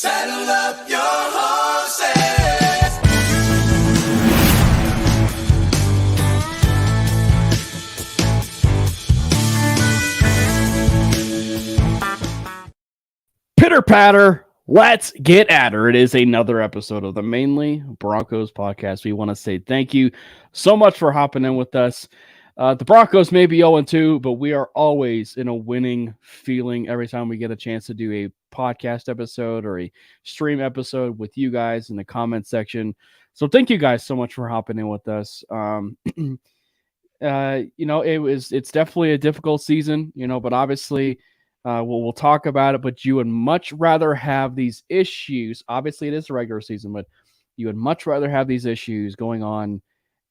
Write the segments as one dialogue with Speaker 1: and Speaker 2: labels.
Speaker 1: Saddle up your horses.
Speaker 2: Pitter patter, let's get at her. It is another episode of the Manely Broncos Podcast. We want to say thank you so much for hopping in with us. The Broncos may be 0-2, but we are always in a winning feeling every time we get a chance to do a podcast episode or a stream episode with you guys in the comment section. So thank you guys so much for hopping in with us. It's definitely a difficult season, but obviously we'll talk about it, but you would much rather have these issues. Obviously it is the regular season, but you would much rather have these issues going on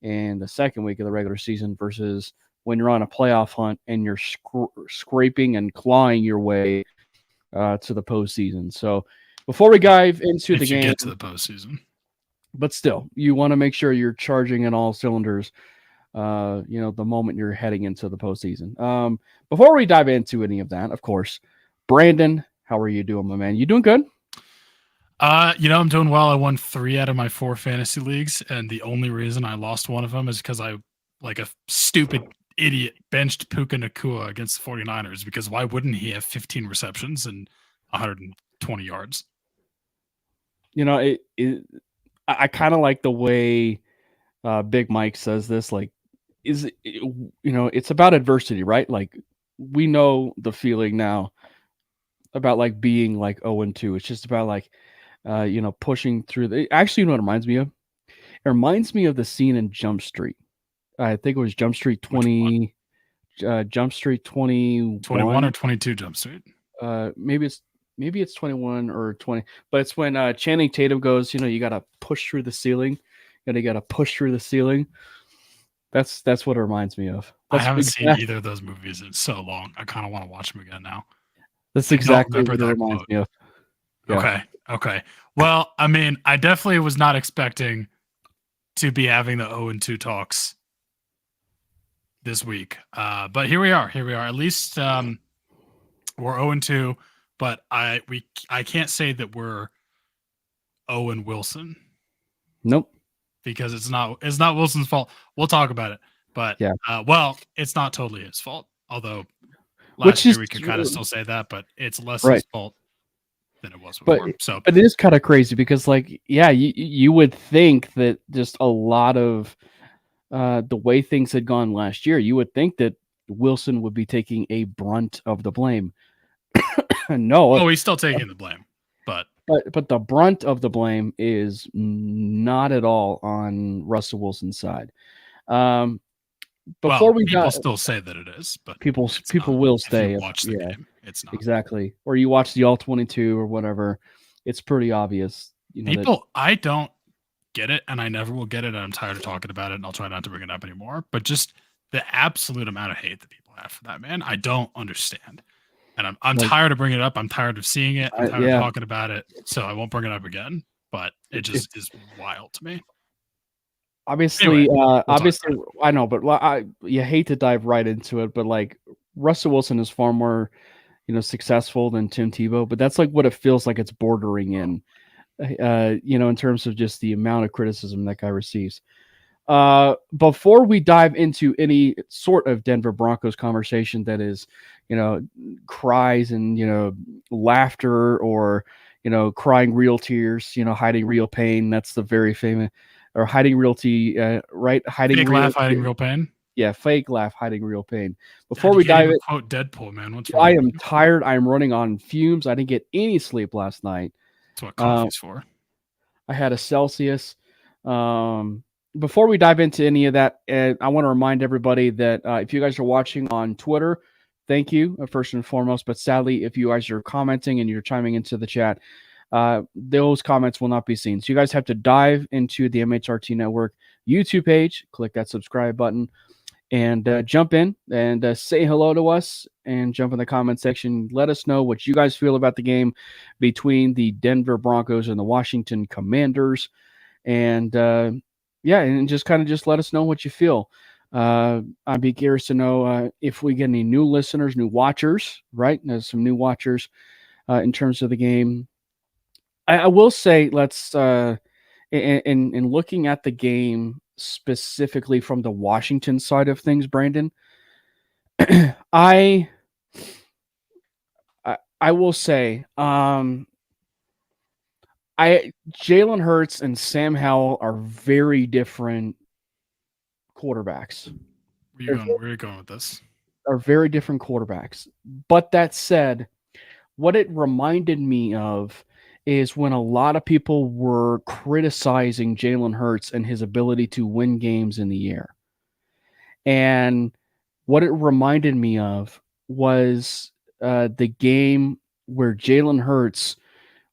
Speaker 2: in the second week of the regular season versus when you're on a playoff hunt and you're scraping and clawing your way to the postseason. So before we dive into the game,
Speaker 3: get to the postseason,
Speaker 2: but still, you want to make sure you're charging in all cylinders. The moment you're heading into the postseason. Before we dive into any of that, of course, Brandon, how are you doing, my man? You doing good?
Speaker 3: I'm doing well. I won 3 out of my 4 fantasy leagues, and the only reason I lost one of them is because I, like a stupid idiot, benched Puka Nacua against the 49ers, because why wouldn't he have 15 receptions and 120 yards?
Speaker 2: I kind of like the way Big Mike says this, like, it's about adversity, right? Like, we know the feeling now about like being like 0-2. It's just about like, pushing through. Actually, you know what it reminds me of? It reminds me of the scene in Jump Street. I think it was Jump Street 20, Jump Street
Speaker 3: 21 or 22 Jump Street.
Speaker 2: Maybe it's 21 or 20, but it's when Channing Tatum goes, you got to push through the ceiling. You got to push through the ceiling. That's what it reminds me of.
Speaker 3: I haven't seen either of those movies in so long. I kind of want to watch them again now.
Speaker 2: That's exactly what it reminds me of.
Speaker 3: Yeah. Okay. Well, I mean, I definitely was not expecting to be having the 0-2 talks this week. But here we are. At least we're 0-2, but I can't say that we're Owen Wilson.
Speaker 2: Nope.
Speaker 3: Because it's not Wilson's fault. We'll talk about it. But
Speaker 2: yeah.
Speaker 3: It's not totally his fault. Although last year we could kind of still say that, but it's less his fault than it was before. But
Speaker 2: it is kind of crazy because, like, yeah, you would think that just a lot of the way things had gone last year, you would think that Wilson would be taking a brunt of the blame. No.
Speaker 3: He's still taking the blame.
Speaker 2: But the brunt of the blame is not at all on Russell Wilson's side.
Speaker 3: People still say that it is, but
Speaker 2: people will say
Speaker 3: watch the game. It's not
Speaker 2: exactly. Or you watch the All-22 or whatever. It's pretty obvious.
Speaker 3: I don't get it, and I never will get it. And I'm tired of talking about it, and I'll try not to bring it up anymore. But just the absolute amount of hate that people have for that man, I don't understand. And I'm tired of bringing it up. I'm tired of seeing it. I'm tired of talking about it. So I won't bring it up again. But it just is wild to me.
Speaker 2: Obviously, I know, but you hate to dive right into it. But like Russell Wilson is far more, successful than Tim Tebow. But that's like what it feels like it's bordering in, in terms of just the amount of criticism that guy receives. Before we dive into any sort of Denver Broncos conversation that is, cries and, laughter or, crying real tears, hiding real pain. That's the very famous, or hiding realty, right?
Speaker 3: Fake laugh, hiding real pain.
Speaker 2: Yeah, fake laugh, hiding real pain. Before we dive in,
Speaker 3: quote Deadpool, man. What's wrong?
Speaker 2: I am tired. I'm running on fumes. I didn't get any sleep last night.
Speaker 3: That's what coffee's for.
Speaker 2: I had a Celsius. Before we dive into any of that, I want to remind everybody that if you guys are watching on Twitter, thank you, first and foremost. But sadly, if you guys are commenting and you're chiming into the chat, those comments will not be seen. So you guys have to dive into the MHRT Network YouTube page, click that subscribe button, and jump in and say hello to us and jump in the comment section. Let us know what you guys feel about the game between the Denver Broncos and the Washington Commanders. And and just let us know what you feel. I'd be curious to know if we get any new listeners, new watchers, right? There's some new watchers in terms of the game. I will say, let's in looking at the game specifically from the Washington side of things, Brandon, I I will say, Jalen Hurts and Sam Howell are very different quarterbacks.
Speaker 3: Where are you going with this?
Speaker 2: Are very different quarterbacks. But that said, what it reminded me of is when a lot of people were criticizing Jalen Hurts and his ability to win games in the air. And what it reminded me of was the game where Jalen Hurts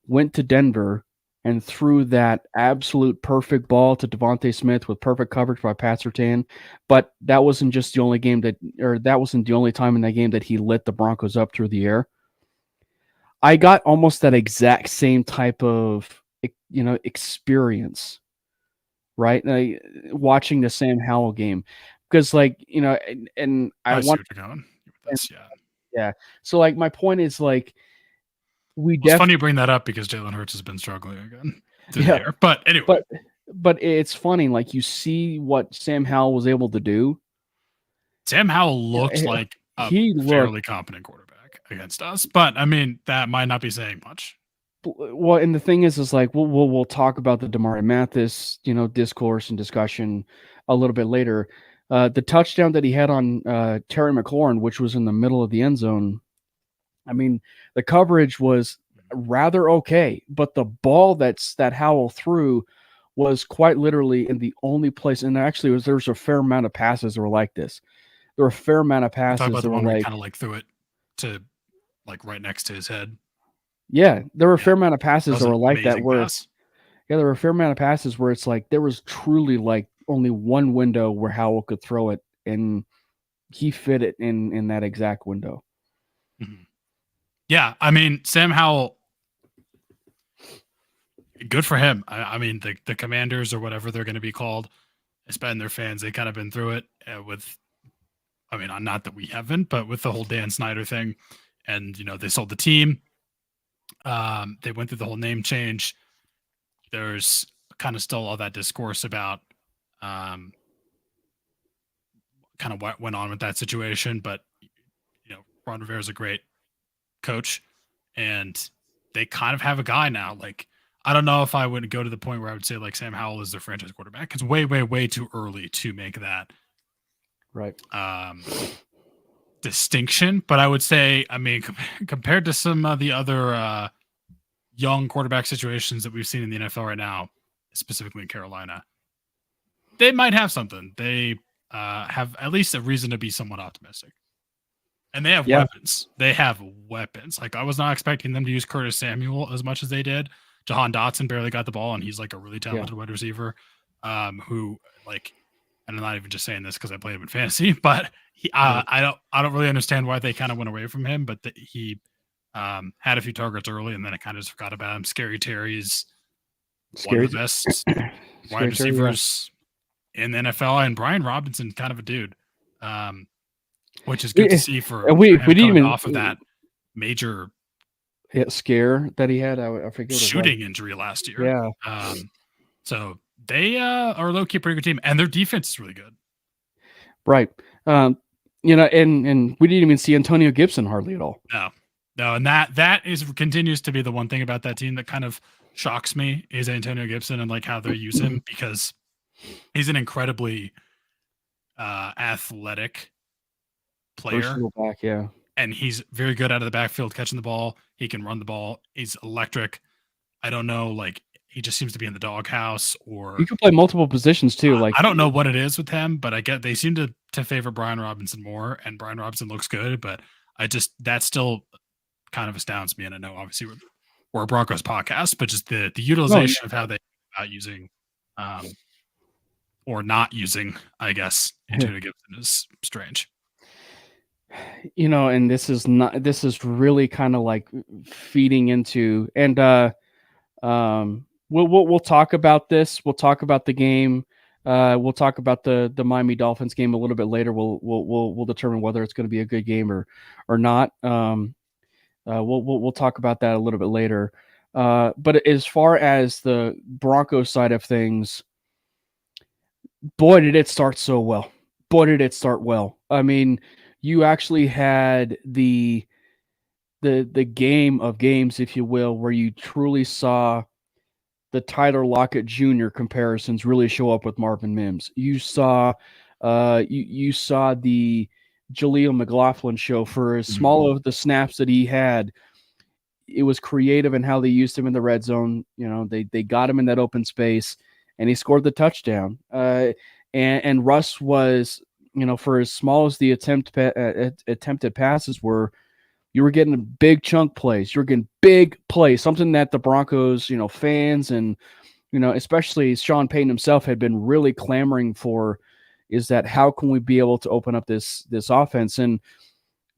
Speaker 2: went to Denver and threw that absolute perfect ball to Devontae Smith with perfect coverage by Pat Surtain. But that wasn't just the only game that wasn't the only time in that game that he lit the Broncos up through the air. I got almost that exact same type of, experience, right? Watching the Sam Howell game, because and I
Speaker 3: see
Speaker 2: want,
Speaker 3: what you're going with this.
Speaker 2: yeah. So my point is
Speaker 3: It's funny you bring that up because Jalen Hurts has been struggling again through the air. But anyway,
Speaker 2: but it's funny, you see what Sam Howell was able to do.
Speaker 3: Sam Howell looked like a fairly competent quarterback against us, but I mean that might not be saying much.
Speaker 2: Well, and the thing is we'll talk about the Damari Mathis, discourse and discussion a little bit later. The touchdown that he had on Terry McLaurin, which was in the middle of the end zone. I mean, the coverage was rather okay, but the ball that Howell threw was quite literally in the only place. And actually, there was a fair amount of passes that were like this. There were a fair amount of passes.
Speaker 3: Talk about the one where he kind of threw it to right next to his head.
Speaker 2: Yeah, there were a fair amount of passes that were like that. There were a fair amount of passes where it's there was truly only one window where Howell could throw it, and he fit it in that exact window.
Speaker 3: Mm-hmm. Yeah, I mean, Sam Howell, good for him. I mean, the Commanders or whatever they're going to be called, it's been their fans. They kind of been through it with, I mean, not that we haven't, but with the whole Dan Snyder thing. And, they sold the team. They went through the whole name change. There's kind of still all that discourse about kind of what went on with that situation. But, Ron Rivera is a great coach, and they kind of have a guy now. I don't know if I would go to the point where I would say Sam Howell is their franchise quarterback. It's way, way, way too early to make that distinction. But I would say, I mean, compared to some of the other young quarterback situations that we've seen in the NFL right now, specifically in Carolina, they might have something. They have at least a reason to be somewhat optimistic. And they have weapons. They have weapons. I was not expecting them to use Curtis Samuel as much as they did. Jahan Dotson barely got the ball, and he's a really talented wide receiver who, and I'm not even just saying this because I played him in fantasy, but I don't really understand why they kind of went away from him, but he had a few targets early, and then I kind of just forgot about him. Scary Terry's one of the best wide receivers in the NFL, and Brian Robinson, kind of a dude. Which is good to see for
Speaker 2: we didn't even
Speaker 3: off of that major
Speaker 2: scare that he had. I forget
Speaker 3: shooting injury last year.
Speaker 2: Yeah.
Speaker 3: So they are a low-key pretty good team, and their defense is really good.
Speaker 2: Right. And we didn't even see Antonio Gibson hardly at all.
Speaker 3: No, and that continues to be the one thing about that team that kind of shocks me is Antonio Gibson and how they use him, because he's an incredibly athletic player.
Speaker 2: Back, yeah.
Speaker 3: And he's very good out of the backfield catching the ball. He can run the ball. He's electric. I don't know, he just seems to be in the doghouse, or
Speaker 2: he can play multiple positions too.
Speaker 3: I don't know what it is with him, but I get they seem to favor Brian Robinson more, and Brian Robinson looks good, but that still kind of astounds me. And I know obviously we're a Broncos podcast, but just the utilization of how they are using or not using, I guess, Antonio Gibson is strange.
Speaker 2: And this is really kind of feeding into, and we'll talk about this. We'll talk about the game. We'll talk about the Miami Dolphins game a little bit later. We'll determine whether it's going to be a good game or not. We'll talk about that a little bit later. But as far as the Broncos side of things, boy, did it start so well. Boy, did it start well. I mean, you actually had the game of games, if you will, where you truly saw the Tyler Lockett Jr. comparisons really show up with Marvin Mims. You saw you saw the Jaleel McLaughlin show. For as small of the snaps that he had, it was creative in how they used him in the red zone. You know, they got him in that open space, and he scored the touchdown. And Russ was, you know, for as small as the attempted passes were, you were getting big chunk plays. You were getting big plays, something that the Broncos, you know, fans and, you know, especially Sean Payton himself had been really clamoring for, is that how can we be able to open up this offense? And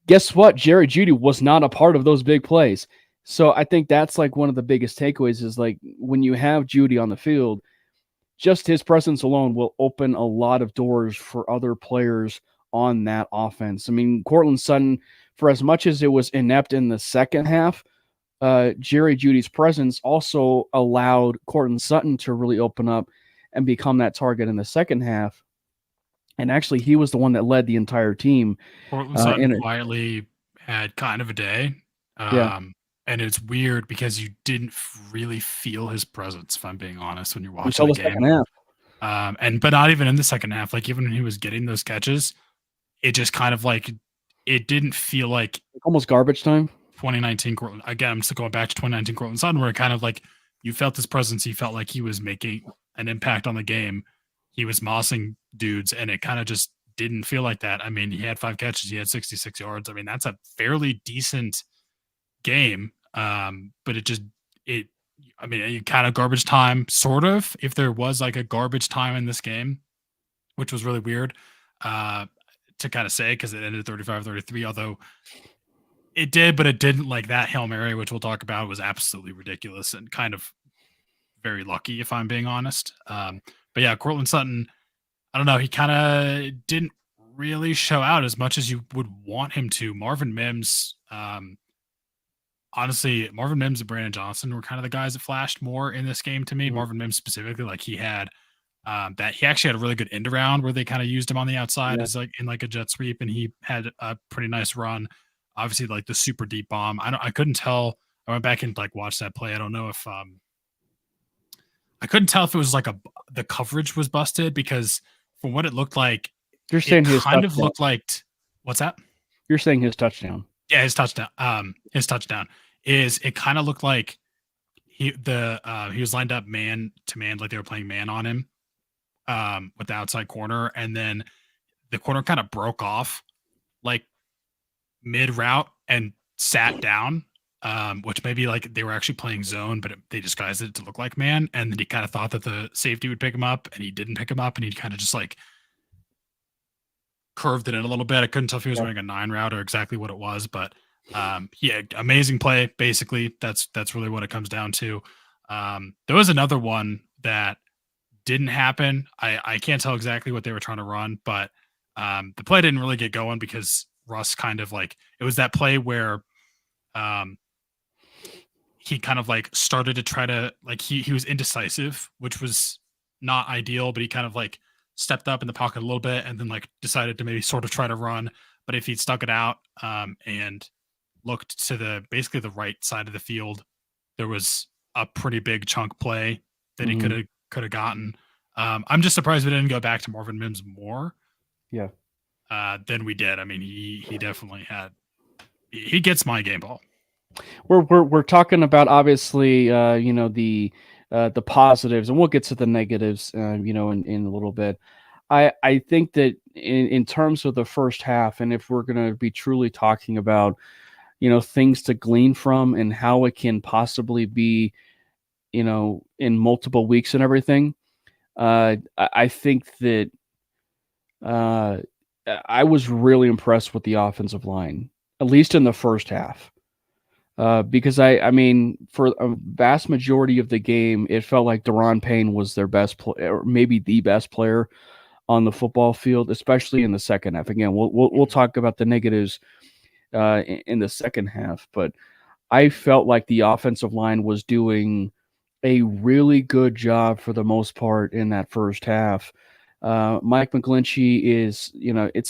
Speaker 2: guess what? Jerry Jeudy was not a part of those big plays. So I think that's like one of the biggest takeaways is like when you have Jeudy on the field, just his presence alone will open a lot of doors for other players on that offense. I mean, Courtland Sutton, for as much as it was inept in the second half, Jerry Jeudy's presence also allowed Courtland Sutton to really open up and become that target in the second half. And actually, he was the one that led the entire team.
Speaker 3: Courtland Sutton quietly had kind of a day. And it's weird because you didn't really feel his presence, if I'm being honest, when you're watching the game.
Speaker 2: Second half.
Speaker 3: But not even in the second half. Like even when he was getting those catches, it just kind of like it didn't feel like
Speaker 2: almost garbage time.
Speaker 3: 2019 Courtland. Again, I'm still going back to 2019 Courtland Sutton, where it kind of like you felt his presence. He felt like he was making an impact on the game. He was mossing dudes, and it kind of just didn't feel like that. I mean, he had 5 catches, he had 66 yards. I mean, that's a fairly decent game. But it kind of garbage time, sort of, if there was like a garbage time in this game, which was really weird to kind of say because it ended 35-33, although it did, but it didn't. Like that Hail Mary, which we'll talk about, was absolutely ridiculous and kind of very lucky, if I'm being honest. But yeah, Courtland Sutton, I don't know, he kind of didn't really show out as much as you would want him to. Marvin Mims, honestly, Marvin Mims and Brandon Johnson were kind of the guys that flashed more in this game to me. Marvin Mims specifically, like he had that he actually had a really good end around where they kind of used him on the outside as like in like a jet sweep, and he had a pretty nice run. Obviously, like the super deep bomb. I couldn't tell. I went back and like watched that play. I don't know if I couldn't tell if it was like the coverage was busted, because from what it looked like,
Speaker 2: you're saying
Speaker 3: it kind of looked like what's that?
Speaker 2: You're saying his touchdown.
Speaker 3: Yeah, his touchdown. His touchdown is, it kind of looked like he was lined up man to man, like they were playing man on him with the outside corner, and then the corner kind of broke off like mid route and sat down, which maybe like they were actually playing zone, but they disguised it to look like man, and then he kind of thought that the safety would pick him up, and he didn't pick him up, and he kind of just like curved it in a little bit. I couldn't tell if he was running a 9 route or exactly what it was, but yeah, amazing play. Basically, that's really what it comes down to. There was another one that didn't happen. I can't tell exactly what they were trying to run, but the play didn't really get going because Russ kind of like, it was that play where he kind of like started to try to like, he was indecisive, which was not ideal, but he kind of like stepped up in the pocket a little bit and then like decided to maybe sort of try to run. But if he'd stuck it out and looked to basically the right side of the field, there was a pretty big chunk play that he could have gotten. I'm just surprised we didn't go back to Marvin Mims more.
Speaker 2: Yeah.
Speaker 3: Than we did. I mean, he definitely he gets my game ball.
Speaker 2: We're talking about obviously you know, the positives, and we'll get to the negatives you know, in a little bit. I think that in terms of the first half, and if we're going to be truly talking about, you know, things to glean from and how it can possibly be, you know, in multiple weeks and everything, I think that I was really impressed with the offensive line, at least in the first half. Because I mean, for a vast majority of the game, it felt like Daron Payne was their best player, or maybe the best player on the football field, especially in the second half. Again, we'll talk about the negatives in the second half, but I felt like the offensive line was doing a really good job for the most part in that first half. Mike McGlinchey is, it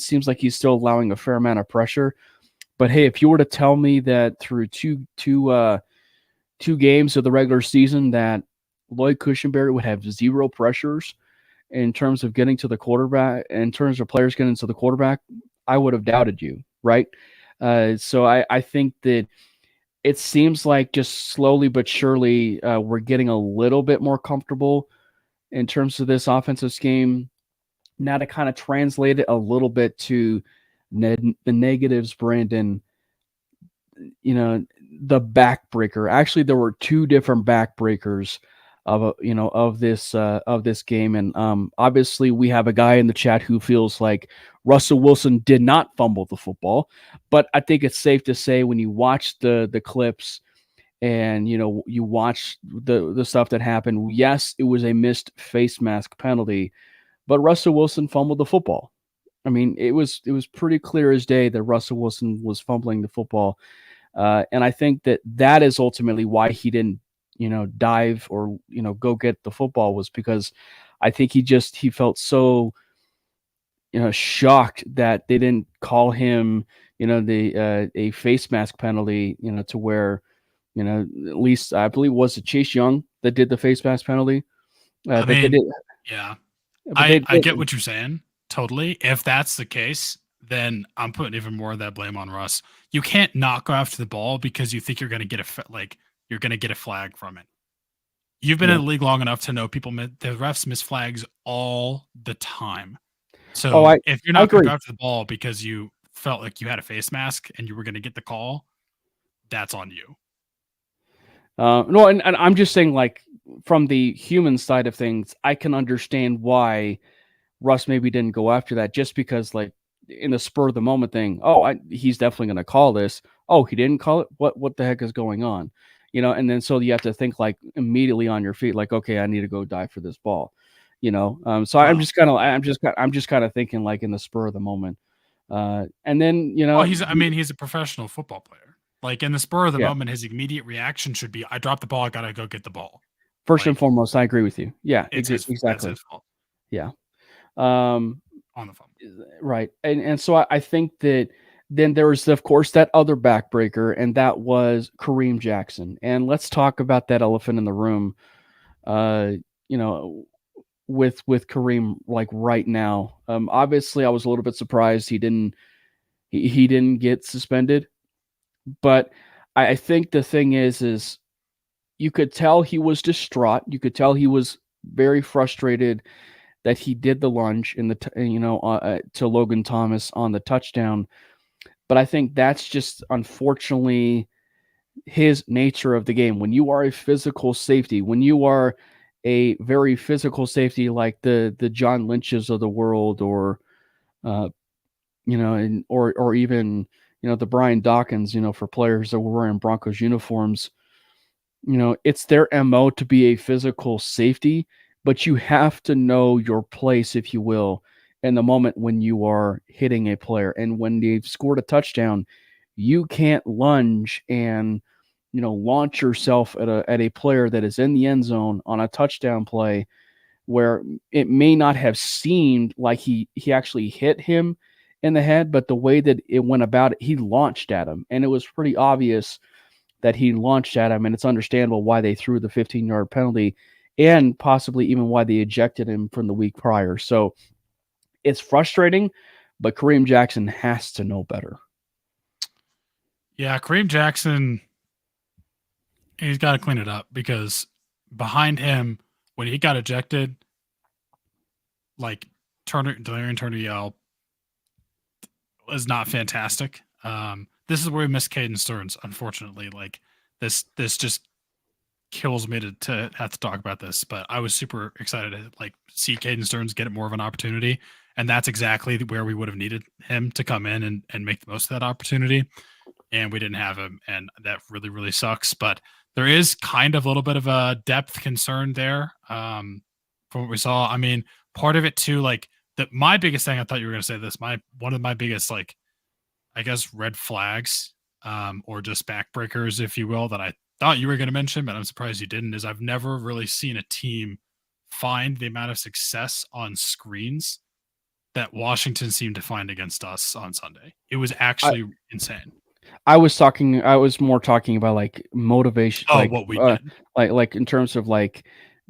Speaker 2: seems like he's still allowing a fair amount of pressure. But hey, if you were to tell me that through two games of the regular season that Lloyd Cushenberry would have zero pressures in terms of getting to the quarterback, in terms of players getting to the quarterback, I would have doubted you, right? So I think that it seems like just slowly but surely we're getting a little bit more comfortable in terms of this offensive scheme. Now to kind of translate it a little bit to the negatives, Brandon, the backbreaker. Actually, there were two different backbreakers of this game, and obviously we have a guy in the chat who feels like Russell Wilson did not fumble the football, but I think it's safe to say when you watch the clips and you watch the stuff that happened, yes, it was a missed face mask penalty, but Russell Wilson fumbled the football. I mean, it was pretty clear as day that Russell Wilson was fumbling the football. And I think that is ultimately why he didn't, dive or, go get the football, was because I think he felt so, shocked that they didn't call him, a face mask penalty, to where, at least I believe was it Chase Young that did the face mask penalty.
Speaker 3: I
Speaker 2: They
Speaker 3: mean,
Speaker 2: did,
Speaker 3: yeah,
Speaker 2: but
Speaker 3: I get what you're saying. Totally. If that's the case, then I'm putting even more of that blame on Russ. You can't not go after the ball because you think you're going to get you're going to get a flag from it. You've been
Speaker 2: Yeah.
Speaker 3: in the league long enough to know the refs miss flags all the time. So if you're not going to go after the ball because you felt like you had a face mask and you were going to get the call, that's on you.
Speaker 2: No, and I'm just saying, like, from the human side of things, I can understand why Russ maybe didn't go after that, just because, like, in the spur of the moment thing, he's definitely going to call this. Oh, he didn't call it. What the heck is going on? And then so you have to think like immediately on your feet, like, okay, I need to go dive for this ball. So I'm just kind of thinking like in the spur of the moment. And then
Speaker 3: he's a professional football player. Like in the spur of the moment, his immediate reaction should be, I dropped the ball, I gotta go get the ball.
Speaker 2: First and foremost, I agree with you. Yeah, exactly.
Speaker 3: That's his fault.
Speaker 2: Yeah.
Speaker 3: On the phone.
Speaker 2: Right. And so I think that then there was, of course, that other backbreaker, and that was Kareem Jackson. And let's talk about that elephant in the room, with Kareem, like right now. Obviously, I was a little bit surprised he didn't get suspended. But I think the thing is you could tell he was distraught. You could tell he was very frustrated that he did the lunge in to Logan Thomas on the touchdown. But I think that's just unfortunately his nature of the game. When you are a physical safety, when you are a very physical safety like the John Lynches of the world, or or even the Brian Dawkins, for players that were wearing Broncos uniforms, it's their MO to be a physical safety, but you have to know your place, if you will, in the moment when you are hitting a player. And when they've scored a touchdown, you can't lunge and, launch yourself at a player that is in the end zone on a touchdown play where it may not have seemed like he actually hit him in the head, but the way that it went about it, he launched at him. And it was pretty obvious that he launched at him, and it's understandable why they threw the 15-yard penalty and possibly even why they ejected him from the week prior. So it's frustrating, but Kareem Jackson has to know better.
Speaker 3: Yeah, Kareem Jackson, he's got to clean it up, because behind him, when he got ejected, like Delarian Turner yell was not fantastic. This is where we miss Caden Stearns, unfortunately. Like this just kills me to have to talk about this, but I was super excited to see Caden Stearns get more of an opportunity, and that's exactly where we would have needed him to come in and make the most of that opportunity, and we didn't have him, and that really, really sucks. But there is kind of a little bit of a depth concern there from what we saw. I mean, part of it too, my biggest thing, I thought you were going to say this, one of my biggest, I guess, red flags or just backbreakers, if you will, that I thought you were going to mention, but I'm surprised you didn't, is I've never really seen a team find the amount of success on screens that Washington seemed to find against us on Sunday. It was actually insane.
Speaker 2: I was more talking about like motivation.
Speaker 3: Oh,
Speaker 2: like,
Speaker 3: what we did.
Speaker 2: Like in terms of like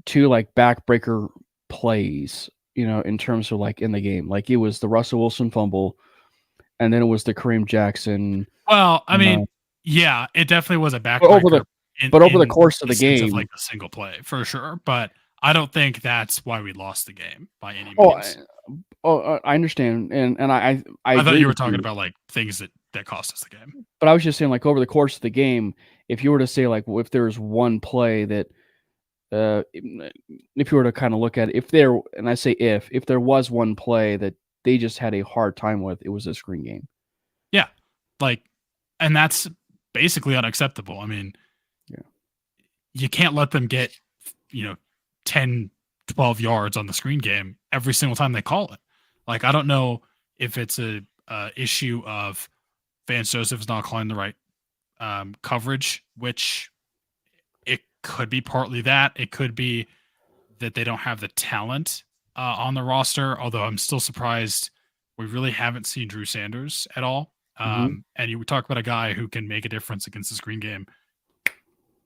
Speaker 2: two like backbreaker plays, in terms of like in the game. Like it was the Russell Wilson fumble, and then it was the Kareem Jackson.
Speaker 3: Well, I mean, yeah, it definitely was a backbreaker.
Speaker 2: Over the course of the game,
Speaker 3: of like a single play for sure. But I don't think that's why we lost the game by any means.
Speaker 2: I understand, and I
Speaker 3: thought you were talking about like things that cost us the game.
Speaker 2: But I was just saying, like over the course of the game, if you were to say like, if there's one play that, if you were to kind of look at it, and I say if there was one play that they just had a hard time with, it was a screen game.
Speaker 3: Yeah, and that's basically unacceptable. I mean, you can't let them get 10, 12 yards on the screen game every single time they call it. Like, I don't know if it's a issue of Vance Joseph's not calling the right coverage, which it could be partly that. It could be that they don't have the talent on the roster, although I'm still surprised we really haven't seen Drew Sanders at all. And you talk about a guy who can make a difference against the screen game.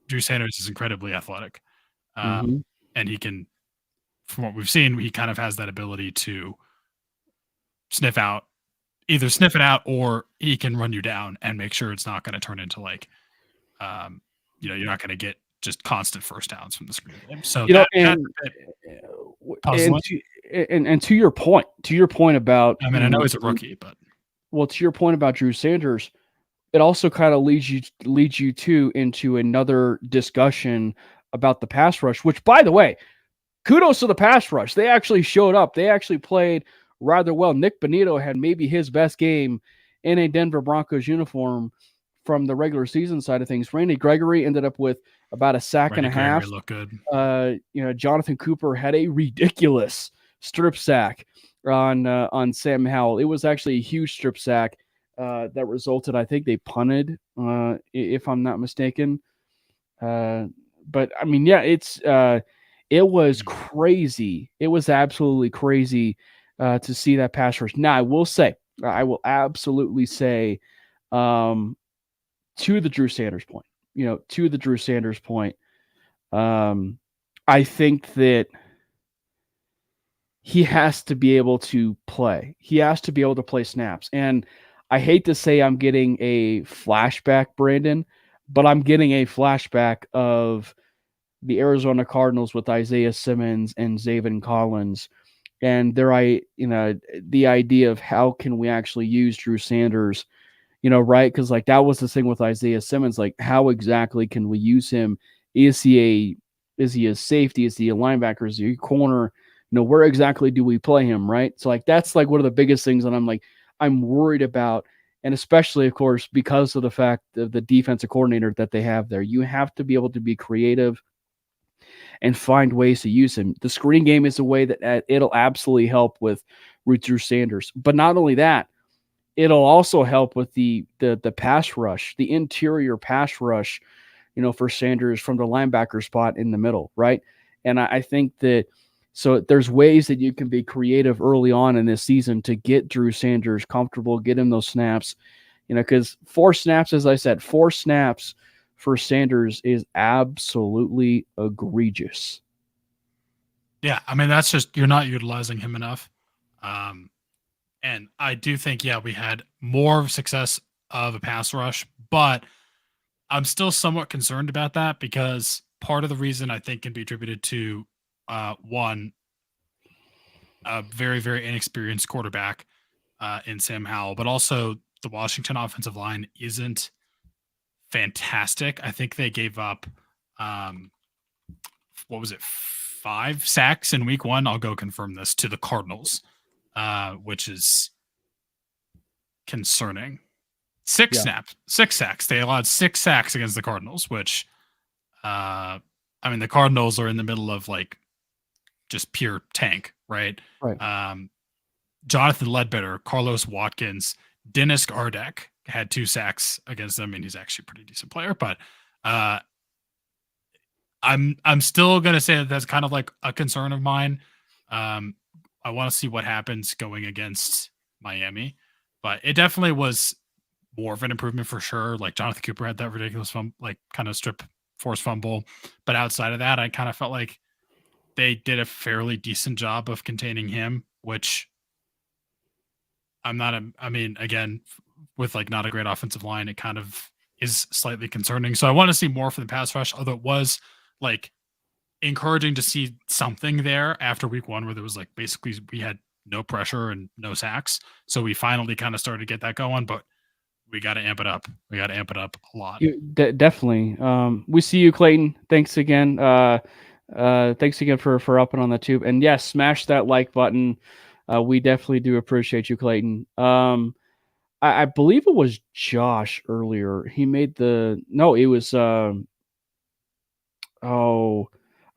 Speaker 3: Drew Sanders is incredibly athletic. And he can, from what we've seen, he kind of has that ability to either sniff it out, or he can run you down and make sure it's not going to turn into like, you're not going to get just constant first downs from the screen game. So
Speaker 2: and to your point about,
Speaker 3: I mean, I know he's a rookie, but
Speaker 2: to your point about Drew Sanders, it also kind of leads you into another discussion about the pass rush, which, by the way, kudos to the pass rush. They actually showed up. They actually played rather well. Nick Bonito had maybe his best game in a Denver Broncos uniform from the regular season side of things. Randy Gregory ended up with about a sack and a half.
Speaker 3: Looked good.
Speaker 2: Jonathan Cooper had a ridiculous strip sack on Sam Howell. It was actually a huge strip sack that resulted, I think they punted, if I'm not mistaken. But I mean, yeah, it was crazy. It was absolutely crazy to see that pass rush. Now, I will absolutely say, to the Drew Sanders point, I think that he has to be able to play. He has to be able to play snaps. And I hate to say I'm getting a flashback, Brandon, but I'm getting a flashback of the Arizona Cardinals with Isaiah Simmons and Zaven Collins, and the idea of how can we actually use Drew Sanders, right? Because like that was the thing with Isaiah Simmons, like how exactly can we use him? Is he a safety? Is he a linebacker? Is he a corner? Where exactly do we play him, right? So like that's like one of the biggest things that I'm worried about. And especially, of course, because of the fact of the defensive coordinator that they have there, you have to be able to be creative and find ways to use him. The screen game is a way that it'll absolutely help with Drew Sanders. But not only that, it'll also help with the pass rush, the interior pass rush, for Sanders from the linebacker spot in the middle, right? And I think that so there's ways that you can be creative early on in this season to get Drew Sanders comfortable, get him those snaps, because 4 snaps, as I said, 4 snaps for Sanders is absolutely egregious.
Speaker 3: Yeah, I mean, that's just, you're not utilizing him enough. And I do think, we had more success of a pass rush, but I'm still somewhat concerned about that because part of the reason I think can be attributed to one, a very, very inexperienced quarterback in Sam Howell, but also the Washington offensive line isn't fantastic. I think they gave up, 5 sacks in week 1. I'll go confirm this, to the Cardinals, which is concerning. 6 sacks. They allowed 6 sacks against the Cardinals, which, the Cardinals are in the middle of like just pure tank, right?
Speaker 2: Right.
Speaker 3: Jonathan Ledbetter, Carlos Watkins, Dennis Gardeck, had 2 sacks against them, and he's actually a pretty decent player. But I'm still gonna say that's kind of like a concern of mine. I want to see what happens going against Miami, but it definitely was more of an improvement for sure. Like Jonathan Cooper had that ridiculous kind of strip force fumble, but outside of that, I kind of felt like they did a fairly decent job of containing him, which I mean, again, with like not a great offensive line, it kind of is slightly concerning. So I want to see more from the pass rush, although it was like encouraging to see something there after week 1 where there was like basically we had no pressure and no sacks. So we finally kind of started to get that going, but we got to amp it up. We got to amp it up a lot.
Speaker 2: Definitely. We see you, Clayton. Thanks again. Thanks again for upping on the tube. And yes, smash that like button. We definitely do appreciate you, Clayton. I believe it was Josh earlier. He made it was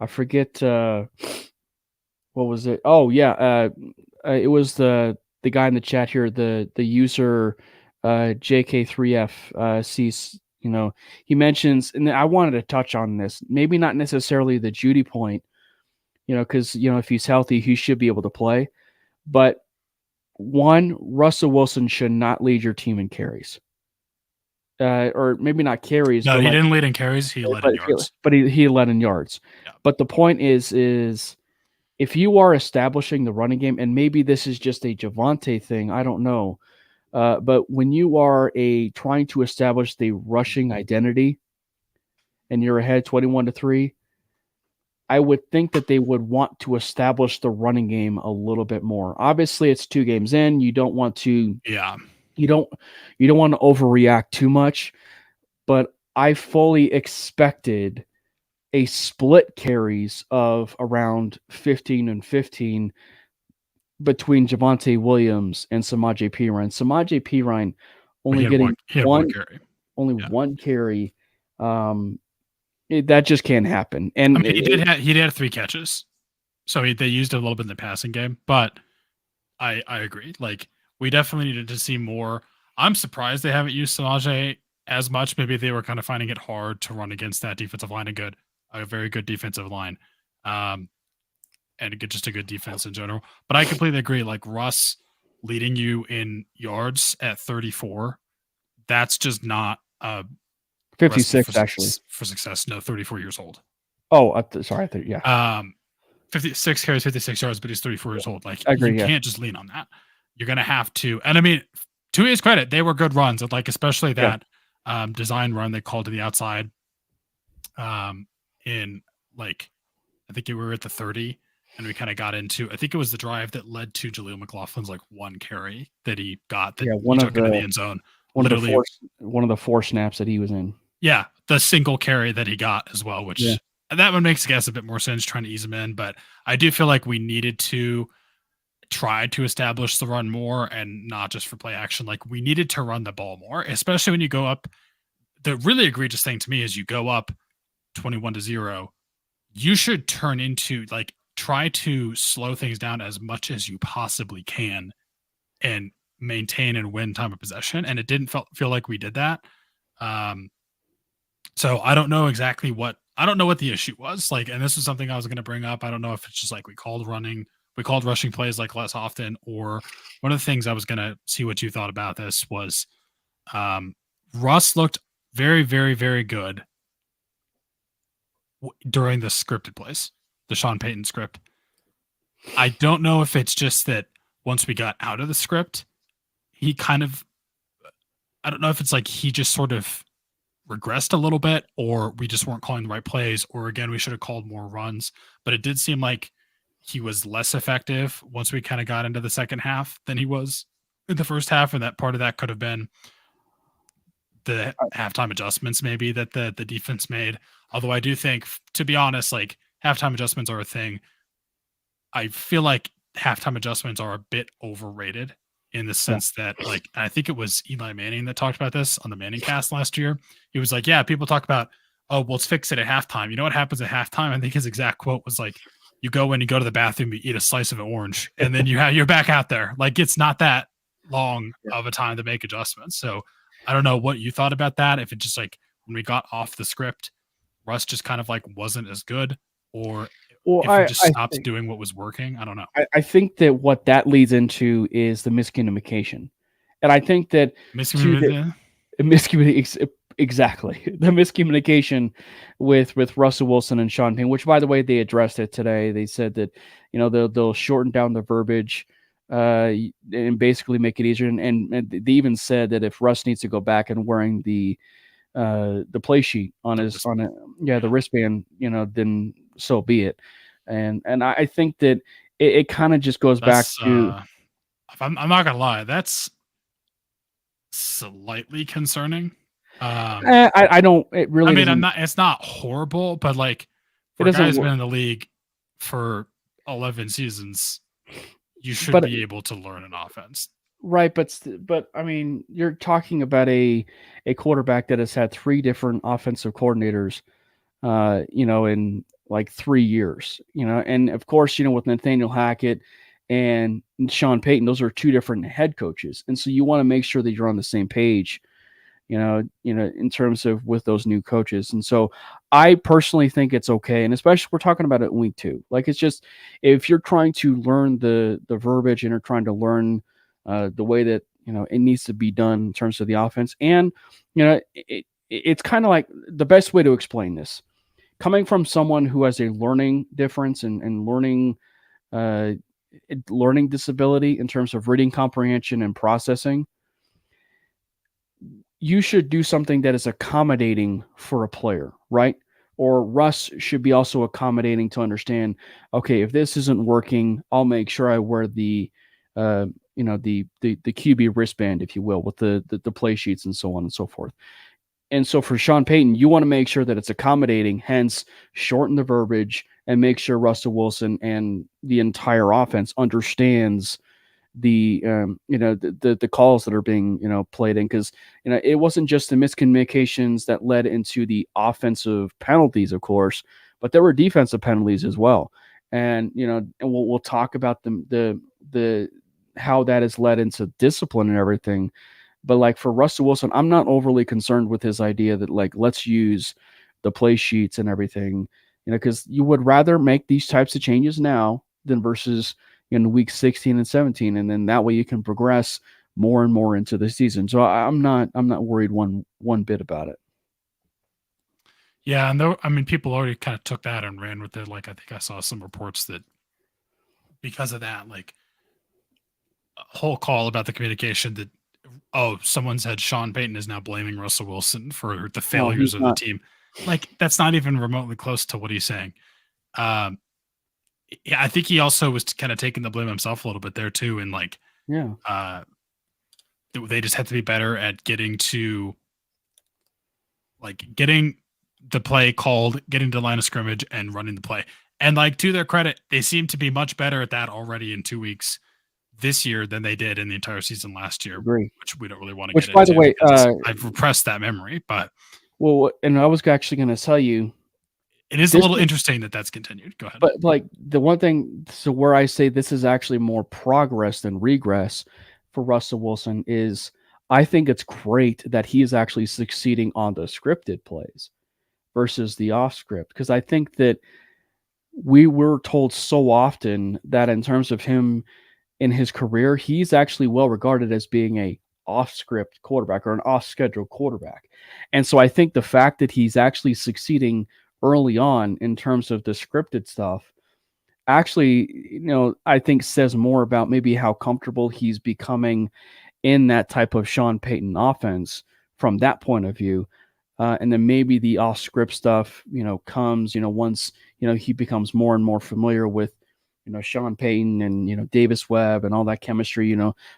Speaker 2: I forget what was it? Oh yeah, it was the guy in the chat here, the user JK3F sees, he mentions, and I wanted to touch on this, maybe not necessarily the Judy point, because if he's healthy, he should be able to play. But one, Russell Wilson should not lead your team in carries. Or maybe not carries.
Speaker 3: No, he didn't lead in carries. He led in yards.
Speaker 2: But he led in yards.
Speaker 3: Yeah.
Speaker 2: But the point is if you are establishing the running game, and maybe this is just a Javonte thing, I don't know. But when you are trying to establish the rushing identity and you're ahead 21-3, I would think that they would want to establish the running game a little bit more. Obviously, it's 2 games in. You don't want to you don't want to overreact too much, but I fully expected a split carries of around 15 and 15 between Javonte Williams and Samaje Perine. Samaje Perine only getting one carry. That just can't happen. And
Speaker 3: I mean, he did have 3 catches, so they used it a little bit in the passing game. But I agree. Like, we definitely needed to see more. I'm surprised they haven't used Samaje as much. Maybe they were kind of finding it hard to run against that defensive line, a very good defensive line, and just a good defense in general. But I completely agree. Like, Russ leading you in yards at 34, that's just not
Speaker 2: 56 actually
Speaker 3: for success. No, 34 years old.
Speaker 2: Oh, sorry.
Speaker 3: 56 carries, 56 yards, but he's 34 years old. Like,
Speaker 2: agree,
Speaker 3: you can't just lean on that. You're going to have to. And I mean, to his credit, they were good runs. Like, especially that design run they called to the outside in, like, I think we were at the 30 and we kind of got into, I think it was the drive that led to Jaleel McLaughlin's like 1 carry that he got that he took into the end zone.
Speaker 2: One of the 4 snaps that he was in.
Speaker 3: Yeah, the single carry that he got as well, which that one makes, I guess, a bit more sense trying to ease him in. But I do feel like we needed to try to establish the run more and not just for play action. Like, we needed to run the ball more, especially when you go up. The really egregious thing to me is you go up 21-0. You should turn into, like, try to slow things down as much as you possibly can and maintain and win time of possession. And it didn't feel like we did that. So I don't know exactly what the issue was. Like, and this is something I was going to bring up. I don't know if it's just like we called rushing plays like less often, or one of the things I was going to see what you thought about this was Russ looked very, very, very good during the scripted plays, the Sean Payton script. I don't know if it's just that once we got out of the script, he kind of, I don't know if it's like he just sort of regressed a little bit, or we just weren't calling the right plays, or again, we should have called more runs. But it did seem like he was less effective once we kind of got into the second half than he was in the first half. And that part of that could have been the halftime adjustments maybe that the defense made. Although I do think, to be honest, like, halftime adjustments are a thing. I feel like halftime adjustments are a bit overrated in the sense that, like, I think it was Eli Manning that talked about this on the Manning cast last year. He was like, yeah, people talk about, oh, well, let's fix it at halftime. You know what happens at halftime? I think his exact quote was like, you go in, you go to the bathroom, you eat a slice of an orange, and then you're back out there. Like, it's not that long of a time to make adjustments. So I don't know what you thought about that. If it just like when we got off the script, Russ just kind of like wasn't as good, or
Speaker 2: Well,
Speaker 3: if we just stopped doing what was working. I don't know.
Speaker 2: I think that what that leads into is the miscommunication, and I think that exactly the miscommunication with Russell Wilson and Sean Payton, which by the way they addressed it today. They said that they'll shorten down the verbiage and basically make it easier. And they even said that if Russ needs to go back and wearing the play sheet on the wristband, then so be it. And I think that it kind of just goes back to.
Speaker 3: I'm not gonna lie, that's slightly concerning.
Speaker 2: I don't. It really.
Speaker 3: I mean, I'm not. It's not horrible, but like for a guy who's been in the league for 11 seasons, you should be able to learn an offense.
Speaker 2: Right, but I mean, you're talking about a quarterback that has had 3 different offensive coordinators, in like 3 years, and of course, with Nathaniel Hackett and Sean Payton, those are 2 different head coaches, and so you want to make sure that you're on the same page, in terms of with those new coaches, and so I personally think it's okay, and especially we're talking about it in week 2, like it's just if you're trying to learn the verbiage and you're trying to learn the way that it needs to be done in terms of the offense, and it's kind of like the best way to explain this, coming from someone who has a learning difference and learning disability in terms of reading comprehension and processing. You should do something that is accommodating for a player, right? Or Russ should be also accommodating to understand, okay, if this isn't working, I'll make sure I wear the QB wristband, if you will, with the play sheets and so on and so forth. And so for Sean Payton, you want to make sure that it's accommodating, hence shorten the verbiage and make sure Russell Wilson and the entire offense understands the calls that are being played in, because it wasn't just the miscommunications that led into the offensive penalties, of course, but there were defensive penalties as well, and we'll talk about the how that has led into discipline and everything. But like for Russell Wilson, I'm not overly concerned with his idea that like let's use the play sheets and everything, because you would rather make these types of changes now than versus in week 16 and 17, and then that way you can progress more and more into the season. So I'm not worried one bit about it.
Speaker 3: Yeah, and people already kind of took that and ran with it. Like I think I saw some reports that because of that, like a whole call about the communication that someone said Sean Payton is now blaming Russell Wilson for the failures of the team. Like that's not even remotely close to what he's saying. Yeah, I think he also was kind of taking the blame himself a little bit there too, and like, they just have to be better at getting the play called, getting to the line of scrimmage, and running the play. And like to their credit, they seem to be much better at that already in 2 weeks this year than they did in the entire season last year.
Speaker 2: Agree.
Speaker 3: Which we don't really want to
Speaker 2: get
Speaker 3: into. By the
Speaker 2: way,
Speaker 3: I've repressed that memory, but
Speaker 2: and I was actually going to tell you.
Speaker 3: It is a little interesting that that's continued. Go ahead.
Speaker 2: But like the one thing, so where I say this is actually more progress than regress for Russell Wilson is I think it's great that he is actually succeeding on the scripted plays versus the off script. Because I think that we were told so often that in terms of him in his career, he's actually well regarded as being a off script quarterback or an off schedule quarterback. And so I think the fact that he's actually succeeding early on in terms of the scripted stuff actually, I think says more about maybe how comfortable he's becoming in that type of Sean Payton offense from that point of view. And then maybe the off script stuff, comes, once, he becomes more and more familiar with, Sean Payton and, Davis Webb and all that chemistry,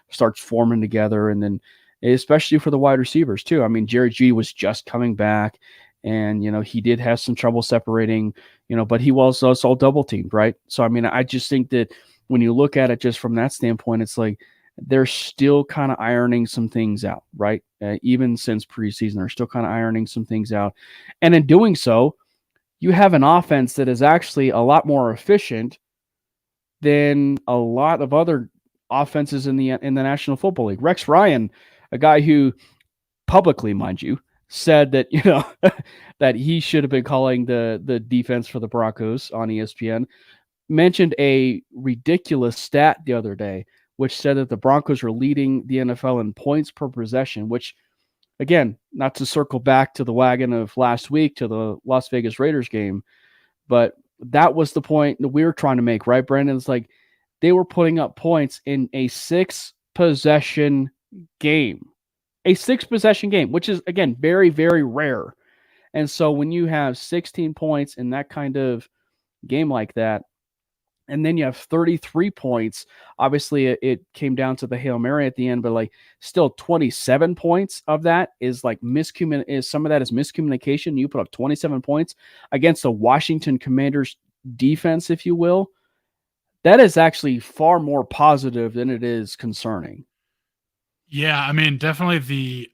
Speaker 2: starts forming together. And then especially for the wide receivers too. I mean, Jerry G was just coming back. And, he did have some trouble separating, but he was also double teamed, right? So, I mean, I just think that when you look at it just from that standpoint, it's like they're still kind of ironing some things out, right? Even since preseason, they're still kind of ironing some things out. And in doing so, you have an offense that is actually a lot more efficient than a lot of other offenses in the National Football League. Rex Ryan, a guy who publicly, mind you, said that that he should have been calling the defense for the Broncos on ESPN. Mentioned a ridiculous stat the other day, which said that the Broncos are leading the NFL in points per possession, which, again, not to circle back to the wagon of last week to the Las Vegas Raiders game, but that was the point that we were trying to make, right, Brandon? It's like they were putting up points in a 6-possession game. A 6-possession game, which is, again, very, very rare. And so when you have 16 points in that kind of game like that, and then you have 33 points. Obviously, it came down to the Hail Mary at the end, but like still 27 points of that is like some of that is miscommunication. You put up 27 points against the Washington Commanders defense, if you will. That is actually far more positive than it is concerning.
Speaker 3: Yeah, I mean, definitely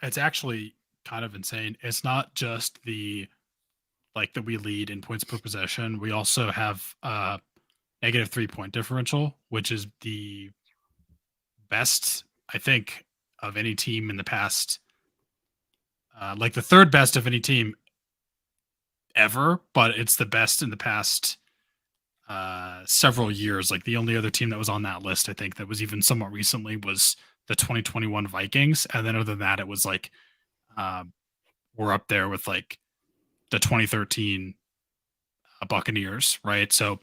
Speaker 3: it's actually kind of insane. It's not just that we lead in points per possession. We also have negative 3-point differential, which is the best, I think, of any team in the past, like the third best of any team ever, but it's the best in the past several years. Like the only other team that was on that list, I think, that was even somewhat recently was the 2021 Vikings. And then other than that, it was like we're up there with like the 2013 Buccaneers, right? So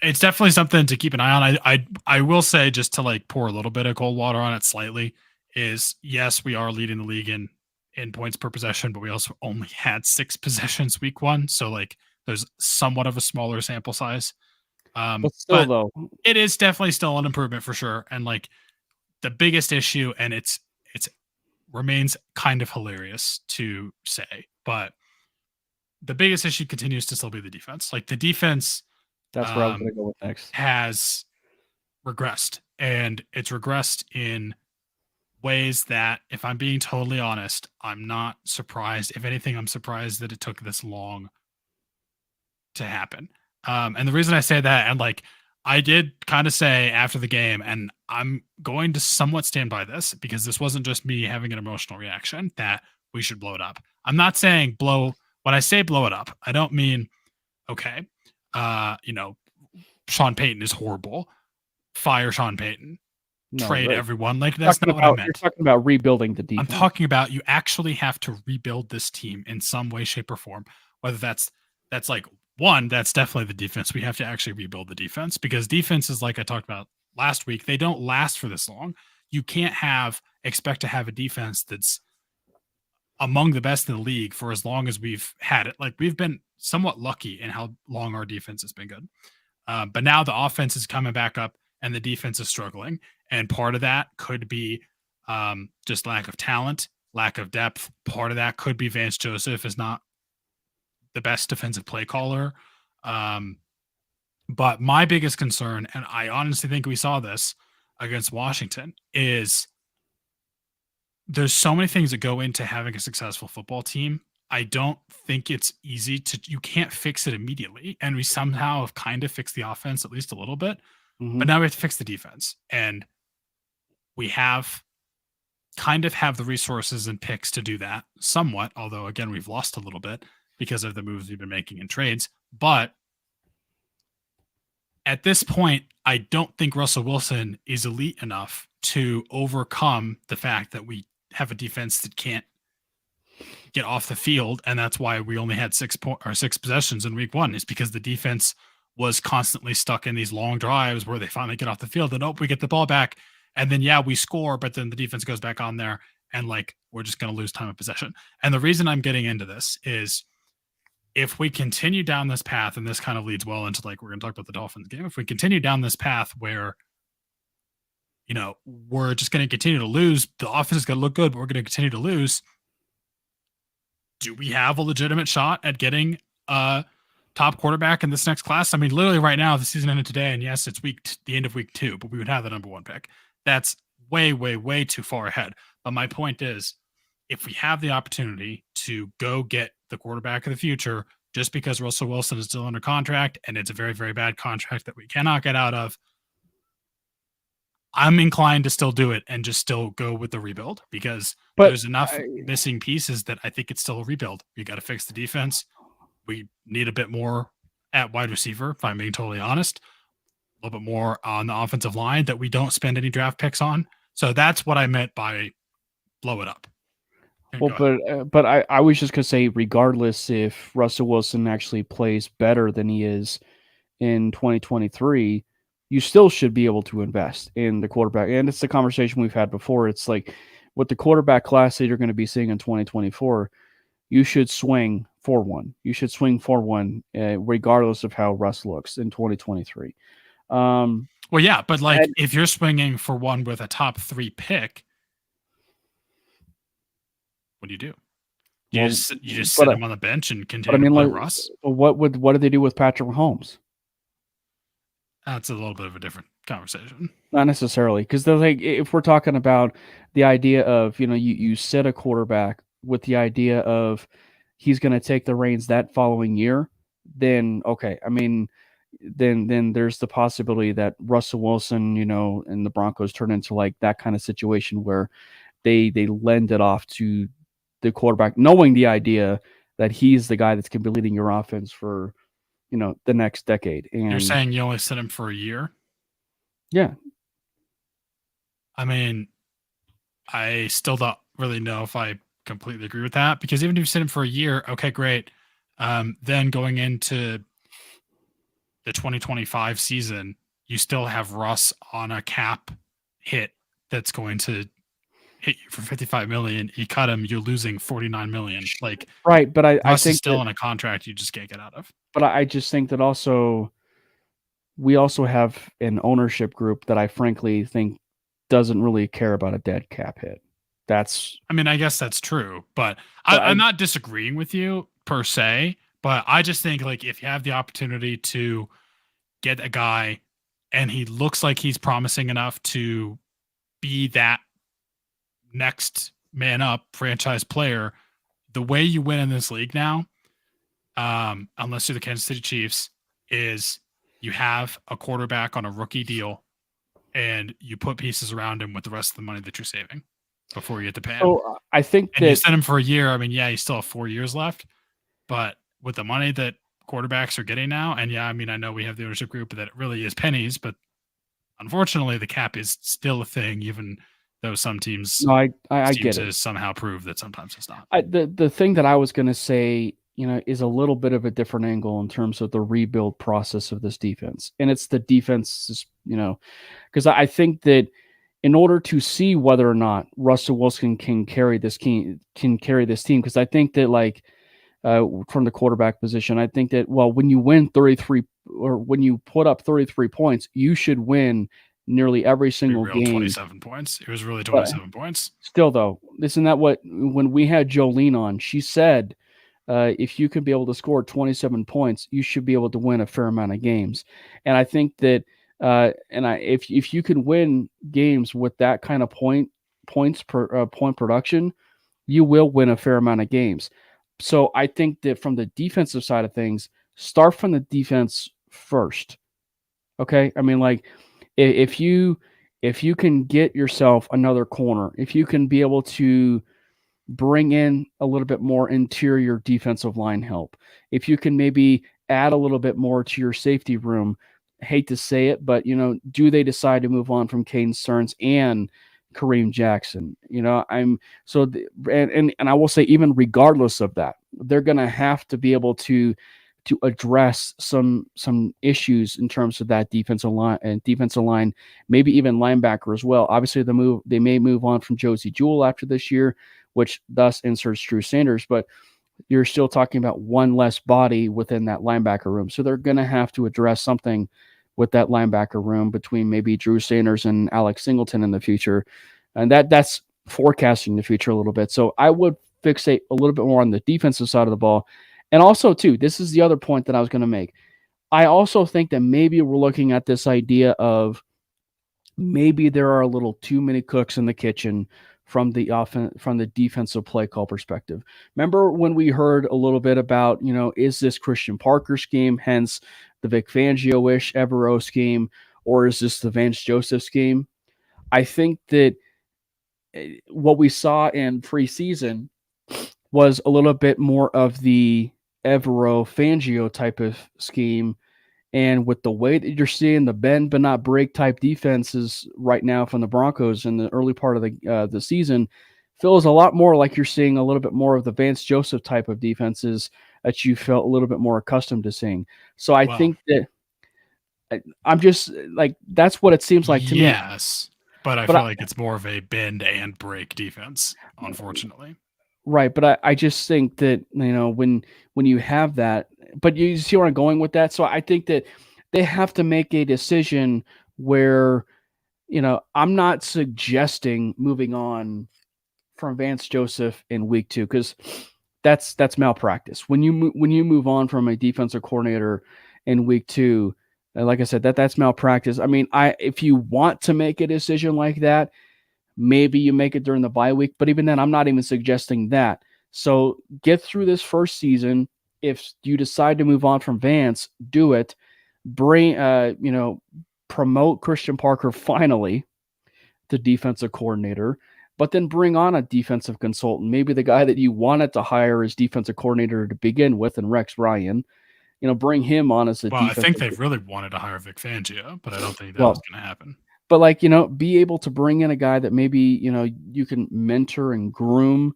Speaker 3: it's definitely something to keep an eye on. I will say, just to like pour a little bit of cold water on it slightly, is yes, we are leading the league in points per possession, but we also only had 6 possessions week 1. So like there's somewhat of a smaller sample size.
Speaker 2: But still, though,
Speaker 3: it is definitely still an improvement for sure. And like the biggest issue, and it's remains kind of hilarious to say, but the biggest issue continues to still be the defense. Like the defense,
Speaker 2: that's where I was going to go with next,
Speaker 3: has regressed, and it's regressed in ways that, if I'm being totally honest, I'm not surprised. If anything, I'm surprised that it took this long to happen. And the reason I say that, and like I did kind of say after the game, and I'm going to somewhat stand by this because this wasn't just me having an emotional reaction, that we should blow it up. I'm not saying when I say blow it up, I don't mean, okay, Sean Payton is horrible. Fire Sean Payton. Trade everyone. Like that's not what I meant.
Speaker 2: You're talking about rebuilding the defense.
Speaker 3: I'm talking about you actually have to rebuild this team in some way, shape, or form. Whether that's like one, that's definitely the defense. We have to actually rebuild the defense, because defenses, like I talked about last week, they don't last for this long. You can't expect to have a defense that's among the best in the league for as long as we've had it. Like we've been somewhat lucky in how long our defense has been good. But now the offense is coming back up and the defense is struggling. And part of that could be just lack of talent, lack of depth. Part of that could be Vance Joseph is not the best defensive play caller. But my biggest concern, and I honestly think we saw this against Washington, is there's so many things that go into having a successful football team. I don't think it's easy you can't fix it immediately. And we somehow have kind of fixed the offense, at least a little bit, but now we have to fix the defense. And we have the resources and picks to do that somewhat. Although again, we've lost a little bit because of the moves we've been making in trades. But at this point, I don't think Russell Wilson is elite enough to overcome the fact that we have a defense that can't get off the field. And that's why we only had 6 possessions in week 1, is because the defense was constantly stuck in these long drives where they finally get off the field and we get the ball back. And then, we score, but then the defense goes back on there and like, we're just going to lose time of possession. And the reason I'm getting into this is if we continue down this path, and this kind of leads well into like, we're going to talk about the Dolphins game. If we continue down this path where, we're just going to continue to lose, the offense is going to look good, but we're going to continue to lose. Do we have a legitimate shot at getting a top quarterback in this next class? I mean, literally right now, the season ended today, and yes, it's the end of week 2, but we would have the number 1 pick. That's way, way, way too far ahead. But my point is, if we have the opportunity to go get the quarterback of the future, just because Russell Wilson is still under contract, and it's a very, very bad contract that we cannot get out of, I'm inclined to still do it and just still go with the rebuild because there's enough missing pieces that I think it's still a rebuild. You got to fix the defense. We need a bit more at wide receiver, if I'm being totally honest. A little bit more on the offensive line that we don't spend any draft picks on. So that's what I meant by blow it up.
Speaker 2: Well, but I was just going to say, regardless if Russell Wilson actually plays better than he is in 2023, you still should be able to invest in the quarterback. And it's the conversation we've had before. It's like with the quarterback class that you're going to be seeing in 2024, you should swing for one. You should swing for one, regardless of how Russ looks in 2023.
Speaker 3: Well, yeah, but like if you're swinging for one with a top 3 pick, what do? You just sit him on the bench and continue to play Russ?
Speaker 2: What do they do with Patrick Mahomes?
Speaker 3: That's a little bit of a different conversation.
Speaker 2: Not necessarily, because like if we're talking about the idea of you sit a quarterback with the idea of he's going to take the reins that following year, then okay. I mean, then there's the possibility that Russell Wilson, and the Broncos turn into like that kind of situation where they lend it off to the quarterback, knowing the idea that he's the guy that's going to be leading your offense for the next decade. And
Speaker 3: you're saying you only sit him for a year?
Speaker 2: Yeah.
Speaker 3: I mean, I still don't really know if I completely agree with that, because even if you sit him for a year, okay, great. Then going into the 2025 season, you still have Russ on a cap hit that's going to hit you for $55 million. You cut him, you're losing $49 million. Like,
Speaker 2: right, but I think
Speaker 3: is still on a contract you just can't get out of.
Speaker 2: But I just think that we also have an ownership group that I frankly think doesn't really care about a dead cap hit.
Speaker 3: I guess that's true, but I'm not disagreeing with you per se, but I just think like if you have the opportunity to get a guy and he looks like he's promising enough to be that next man up franchise player, the way you win in this league now, unless you're the Kansas City Chiefs, is you have a quarterback on a rookie deal and you put pieces around him with the rest of the money that you're saving before you get to pay him.
Speaker 2: So I think
Speaker 3: and you send him for a year. I mean, yeah, you still have 4 years left, but with the money that quarterbacks are getting now, and yeah, I mean, I know we have the ownership group that really is pennies, but unfortunately the cap is still a thing, even though some teams
Speaker 2: seem
Speaker 3: get to somehow prove that sometimes it's not.
Speaker 2: The thing that I was going to say, is a little bit of a different angle in terms of the rebuild process of this defense. And it's the defense, because I think that in order to see whether or not Russell Wilson can carry this team, because I think that like from the quarterback position, I think that, well, when you win 33 or when you put up 33 points, you should win nearly every single game.
Speaker 3: 27 points. It was really 27 points.
Speaker 2: Still, though, isn't that what, when we had Jolene on, she said, if you could be able to score 27 points, you should be able to win a fair amount of games. And I think that, if you can win games with that kind of points per point production, you will win a fair amount of games. So I think that from the defensive side of things, start from the defense first. Okay, I mean, like if you can get yourself another corner, if you can be able to bring in a little bit more interior defensive line help, if you can maybe add a little bit more to your safety room. I hate to say it, but do they decide to move on from Caden Stearns and Kareem Jackson? And I will say, even regardless of that, they're going to have to be able to address some issues in terms of that defensive line, maybe even linebacker as well. Obviously, they may move on from Josie Jewell after this year, which thus inserts Drew Sanders, but you're still talking about one less body within that linebacker room. So they're going to have to address something with that linebacker room between maybe Drew Sanders and Alex Singleton in the future. And that's forecasting the future a little bit. So I would fixate a little bit more on the defensive side of the ball. And also, too, this is the other point that I was going to make. I also think that maybe we're looking at this idea of maybe there are a little too many cooks in the kitchen from the defensive play call perspective. Remember when we heard a little bit about, is this Christian Parker scheme, hence the Vic Fangio-ish Evero scheme, or is this the Vance Joseph scheme? I think that what we saw in preseason was a little bit more of the Evero Fangio type of scheme. And with the way that you're seeing the bend but not break type defenses right now from the Broncos in the early part of the season, feels a lot more like you're seeing a little bit more of the Vance Joseph type of defenses that you felt a little bit more accustomed to seeing. So I
Speaker 3: Well,
Speaker 2: think that I'm just like that's what it seems like to me.
Speaker 3: yes, but I
Speaker 2: But
Speaker 3: feel like it's more of a bend and break defense, unfortunately.
Speaker 2: right, but I just think that when you have that, but you see where I'm going with that. So I think that they have to make a decision where I'm not suggesting moving on from Vance Joseph in week 2 because that's malpractice. When you move on from a defensive coordinator in week 2, like I said, that's malpractice. I mean, if you want to make a decision like that, maybe you make it during the bye week, but even then, I'm not even suggesting that. So get through this first season. If you decide to move on from Vance, do it. Bring, promote Christian Parker finally to defensive coordinator, but then bring on a defensive consultant. Maybe the guy that you wanted to hire as defensive coordinator to begin with, and Rex Ryan. Bring him on as a
Speaker 3: Well, I think
Speaker 2: defensive.
Speaker 3: they really wanted to hire Vic Fangio, but I don't think that was
Speaker 2: Well,
Speaker 3: going to happen.
Speaker 2: but be able to bring in a guy that maybe you can mentor and groom,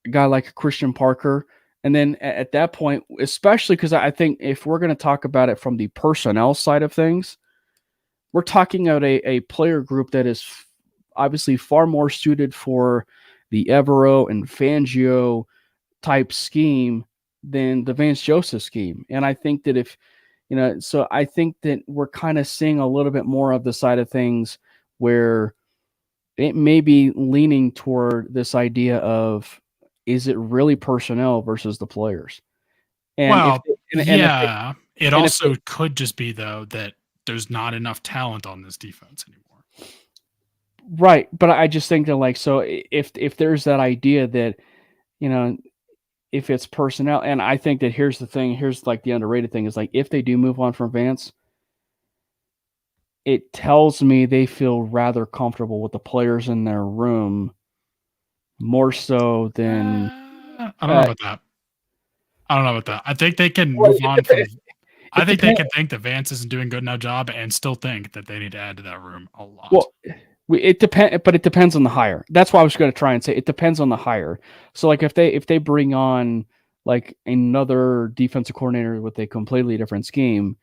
Speaker 2: a guy like Christian Parker. And then at that point, especially because I think if we're going to talk about it from the personnel side of things, we're talking about a player group that is obviously far more suited for the Evero and Fangio type scheme than the Vance Joseph scheme. And I think that so I think that we're kind of seeing a little bit more of the side of things where it may be leaning toward this idea of, is it really personnel versus the players? And if
Speaker 3: Well,
Speaker 2: and if
Speaker 3: yeah, it
Speaker 2: and if
Speaker 3: also could just be though that there's not enough talent on this defense anymore.
Speaker 2: right, but I just think that so if there's that idea that you know if it's personnel, and I think that here's the thing, here's the underrated thing is if they do move on from Vance, it tells me they feel rather comfortable with the players in their room more so than
Speaker 3: I don't know
Speaker 2: uh,
Speaker 3: about that. I don't know about that. I think they can
Speaker 2: well,
Speaker 3: move on from. I
Speaker 2: it
Speaker 3: think they
Speaker 2: depends.
Speaker 3: can think that Vance isn't doing a good enough job and still think that they need to add to that room a lot.
Speaker 2: Well, it depends, but it depends on the hire. That's why I was going to try and say it depends on the hire. So if they bring on another defensive coordinator with a completely different scheme,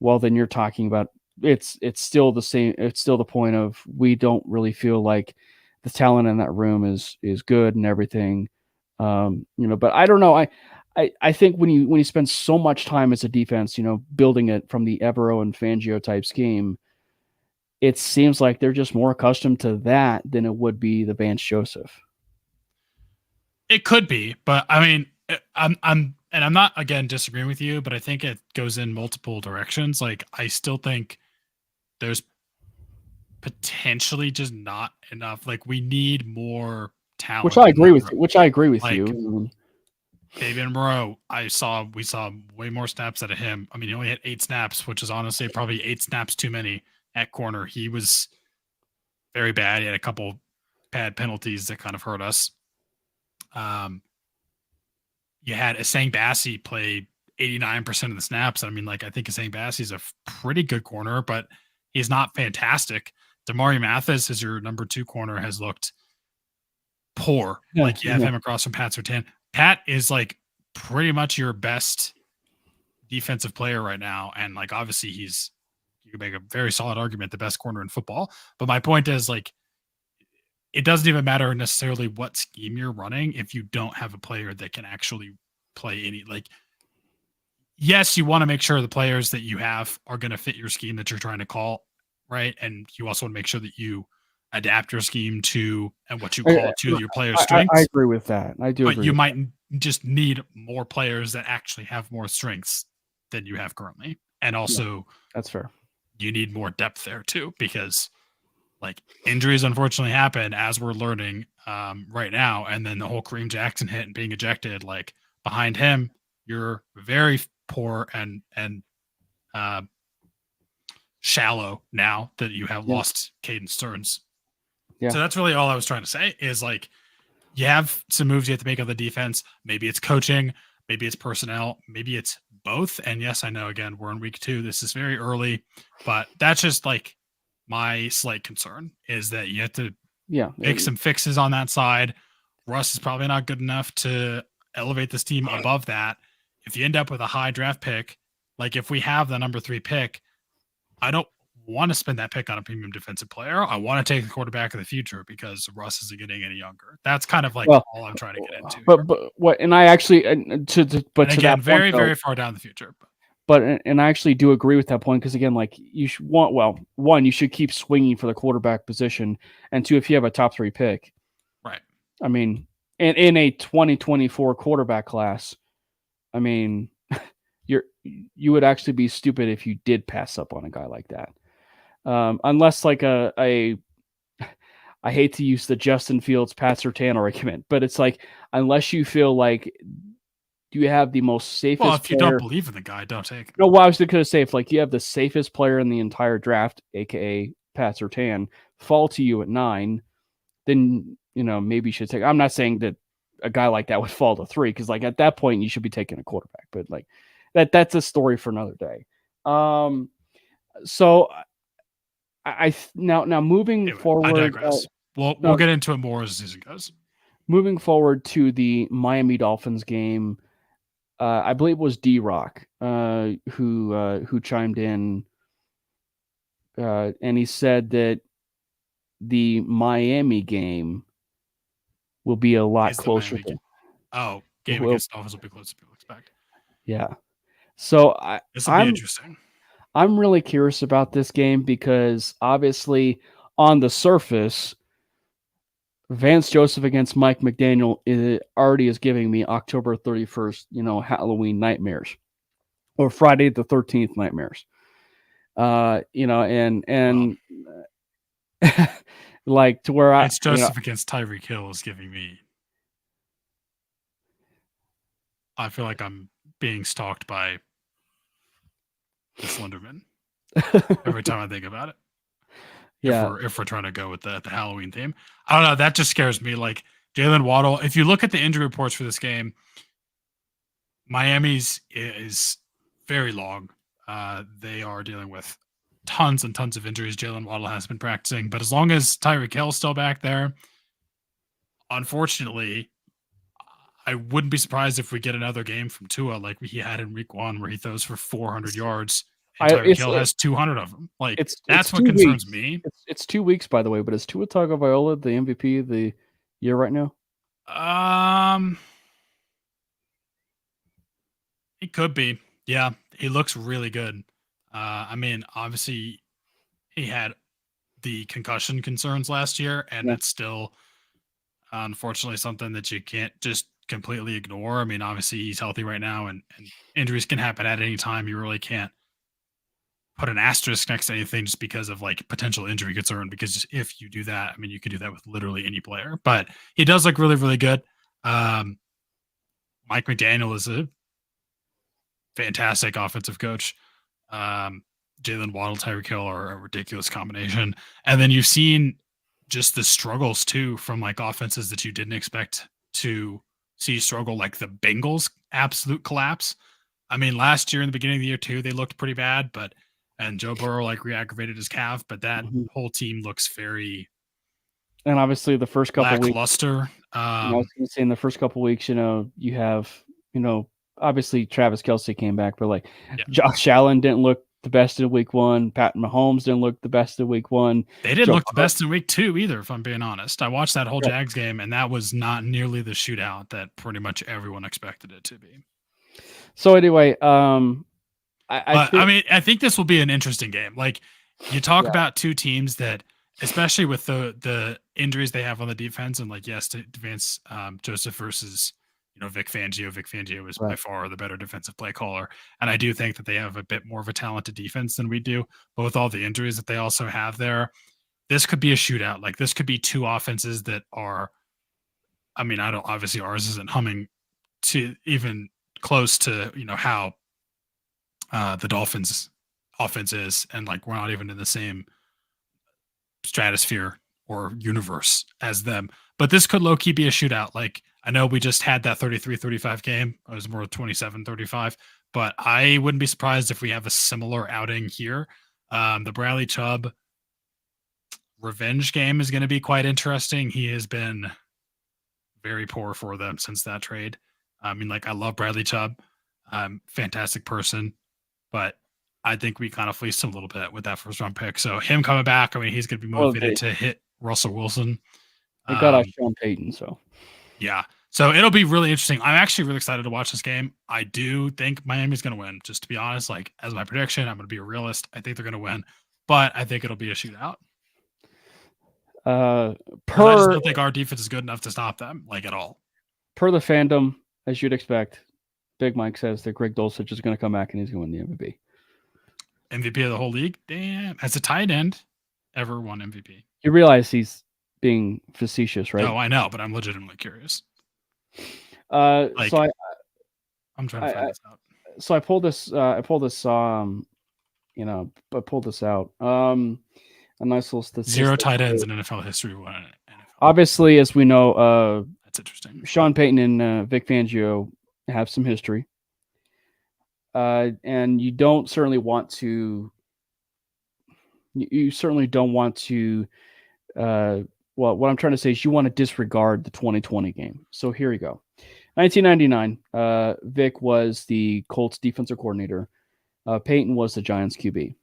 Speaker 2: well, then you're talking about it's still the same. It's still the point of we don't really feel like the talent in that room is good and everything. But I don't know. I think when you spend so much time as a defense, building it from the Evero and Fangio type scheme, it seems like they're just more accustomed to that than it would be the Vance Joseph.
Speaker 3: It could be, but I mean, I'm not again disagreeing with you, but I think it goes in multiple directions. Like I still think there's potentially just not enough. Like we need more talent.
Speaker 2: Which I agree with.
Speaker 3: Like,
Speaker 2: you.
Speaker 3: David Moreau, we saw way more snaps out of him. I mean, he only had 8 snaps, which is honestly probably 8 snaps too many at corner. He was very bad. He had a couple bad penalties that kind of hurt us. You had Asang Bassi play 89% of the snaps. I mean, I think Asang Bassi is a pretty good corner, but he's not fantastic. Damari Mathis as your number 2 corner has looked poor.
Speaker 2: Yeah,
Speaker 3: you have him across from Pat Surtain. Pat is pretty much your best defensive player right now. And obviously you can make a very solid argument, the best corner in football. But my point is it doesn't even matter necessarily what scheme you're running if you don't have a player that can actually play any yes, you want to make sure the players that you have are going to fit your scheme that you're trying to call, right? And you also want to make sure that you adapt your scheme to and what you call to your players' strengths.
Speaker 2: I agree with that. I do.
Speaker 3: But you might just need more players that actually have more strengths than you have currently. And also,
Speaker 2: that's fair.
Speaker 3: You need more depth there too, because injuries unfortunately happen as we're learning right now. And then the whole Kareem Jackson hit and being ejected, behind him, you're very poor and shallow now that you have
Speaker 2: Yeah.
Speaker 3: lost Caden Stearns.
Speaker 2: Yeah.
Speaker 3: So that's really all I was trying to say is like, you have some moves you have to make on the defense. Maybe it's coaching, maybe it's personnel, maybe it's both. And yes, I know, again, we're in week 2. This is very early, but that's just like my slight concern is that you have to make some fixes on that side. Russ is probably not good enough to elevate this team above that. If you end up with a high draft pick, like if we have the number 3 pick, I don't want to spend that pick on a premium defensive player. I want to take the quarterback of the future because Russ isn't getting any younger. That's kind of like all I'm trying to get into.
Speaker 2: But what? And I actually
Speaker 3: again, very very far down the future.
Speaker 2: But I actually do agree with that point because again, like you should one, you should keep swinging for the quarterback position, and 2, if you have a top 3 pick,
Speaker 3: right?
Speaker 2: I mean, in a 2024 quarterback class, I mean, you would actually be stupid if you did pass up on a guy like that. Unless like I hate to use the Justin Fields, Pat Surtain argument, but it's like, unless you feel like you have the most safest
Speaker 3: Well, if you
Speaker 2: player,
Speaker 3: don't believe in the guy, don't take him.
Speaker 2: No, well, I was going to say, if like you have the safest player in the entire draft, aka Pat Surtain, fall to you at 9, then maybe you should take. I'm not saying that a guy like that would fall to 3, because like at that point you should be taking a quarterback, but like that's a story for another day. So I now moving forward.
Speaker 3: I digress. We'll get into it more as the season goes.
Speaker 2: Moving forward to the Miami Dolphins game, I believe it was D-Rock who chimed in, and he said that the Miami game will be a lot closer.
Speaker 3: Game against Dolphins will be closer than people expect.
Speaker 2: Yeah. So
Speaker 3: this will be interesting.
Speaker 2: I'm really curious about this game because obviously on the surface, Vance Joseph against Mike McDaniel already is giving me October 31st, Halloween nightmares, or Friday the 13th nightmares. And like to where
Speaker 3: Vance Joseph against Tyreek Hill is giving me. I feel like I'm being stalked by the Slenderman every time I think about it.
Speaker 2: Yeah.
Speaker 3: If we're trying to go with the Halloween theme, I don't know. That just scares me. Like Jalen Waddle. If you look at the injury reports for this game, Miami's is very long. They are dealing with tons and tons of injuries. Jalen Waddle has been practicing, but as long as Tyreek Hill's still back there, unfortunately, I wouldn't be surprised if we get another game from Tua like he had in week 1 where he throws for 400 yards and Tyreek Hill has 200 of them. Like that's what concerns me.
Speaker 2: It's 2 weeks, by the way, but is Tua Tagovailoa the MVP of the year right now?
Speaker 3: It could be. Yeah, he looks really good. I mean, obviously, he had the concussion concerns last year, and it's still, unfortunately, something that you can't just completely ignore. I mean, obviously, he's healthy right now, and injuries can happen at any time. You really can't put an asterisk next to anything just because of like potential injury concern, because if you do that, I mean, you can do that with literally any player. But he does look really, really good. Mike McDaniel is a fantastic offensive coach. Jalen Waddle, Tyreek Hill are a ridiculous combination. And then you've seen just the struggles too from like offenses that you didn't expect to see struggle, like the Bengals absolute collapse. I mean, last year in the beginning of the year too, they looked pretty bad, and Joe Burrow like re-aggravated his calf, but that whole team looks very.
Speaker 2: And obviously the first couple of weeks,
Speaker 3: lackluster.
Speaker 2: I was going to say in the first couple of weeks, you have, obviously Travis Kelce came back, but like Josh Allen didn't look the best in week 1. Pat Mahomes didn't look the best in week 1.
Speaker 3: They didn't look the best in week 2 either, if I'm being honest. I watched that whole Jags game, and that was not nearly the shootout that pretty much everyone expected it to be.
Speaker 2: So anyway,
Speaker 3: I think this will be an interesting game. Like you talk about two teams that, especially with the injuries they have on the defense, and like yes, Vance Joseph versus Vic Fangio. Vic Fangio is by far the better defensive play caller, and I do think that they have a bit more of a talented defense than we do. But with all the injuries that they also have there, this could be a shootout. Like this could be two offenses that are. I mean, obviously ours isn't humming to even close to how the Dolphins offense is, and like we're not even in the same stratosphere or universe as them. But this could low-key be a shootout. Like, I know we just had that 33-35 game. It was more 27-35, but I wouldn't be surprised if we have a similar outing here. The Bradley Chubb revenge game is going to be quite interesting. He has been very poor for them since that trade. I mean, like, I love Bradley Chubb. Fantastic person, but I think we kind of fleeced him a little bit with that first round pick. So him coming back, I mean, he's going to be motivated to hit Russell Wilson.
Speaker 2: They got off Sean Payton, so
Speaker 3: yeah. So it'll be really interesting. I'm actually really excited to watch this game. I do think Miami's going to win. Just to be honest, like as my prediction, I'm going to be a realist. I think they're going to win, but I think it'll be a shootout. I just don't think our defense is good enough to stop them, like at all.
Speaker 2: Per the fandom, as you'd expect, Big Mike says that Greg Dulcich is going to come back and he's going to win the MVP.
Speaker 3: MVP of the whole league? Damn. As a tight end, ever won MVP.
Speaker 2: You realize he's being facetious, right?
Speaker 3: No, I know, but I'm legitimately curious.
Speaker 2: I'm trying
Speaker 3: to find this out.
Speaker 2: So I pulled this out. A nice little statistic.
Speaker 3: 0 tight ends in NFL history won NFL.
Speaker 2: Obviously, as we know,
Speaker 3: that's interesting.
Speaker 2: Sean Payton and Vic Fangio have some history. And you don't certainly want to. You certainly don't want to. Well, what I'm trying to say is you want to disregard the 2020 game. So here we go. 1999, Vic was the Colts defensive coordinator. Payton was the Giants QB.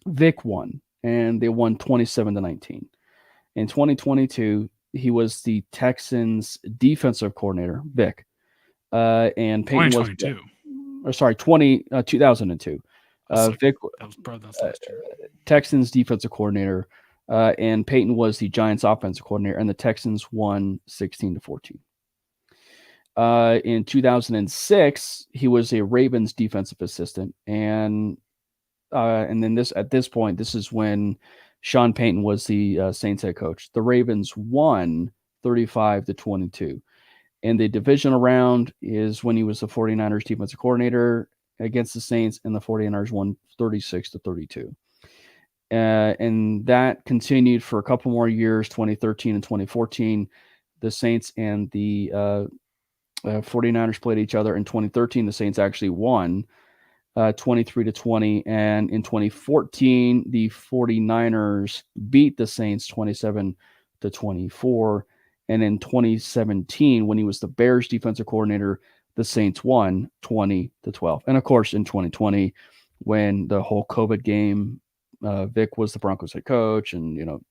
Speaker 2: Vic won, and they won 27-19. In 2022, he was the Texans defensive coordinator, Vic. And Payton
Speaker 3: 2022.
Speaker 2: Was, 2002. Vic,
Speaker 3: that's last year.
Speaker 2: Texans defensive coordinator, and Payton was the Giants offensive coordinator, and the Texans won 16-14. In 2006, he was a Ravens defensive assistant, and then at this point, this is when Sean Payton was the Saints head coach. The Ravens won 35-22. And the divisional round is when he was the 49ers defensive coordinator against the Saints, and the 49ers won 36-32. And that continued for a couple more years, 2013 and 2014. The Saints and the 49ers played each other. In 2013, the Saints actually won 23-20. And in 2014, the 49ers beat the Saints 27-24. And in 2017, when he was the Bears defensive coordinator, the Saints won 20-12. And of course, in 2020, when the whole COVID game, Vic was the Broncos head coach, and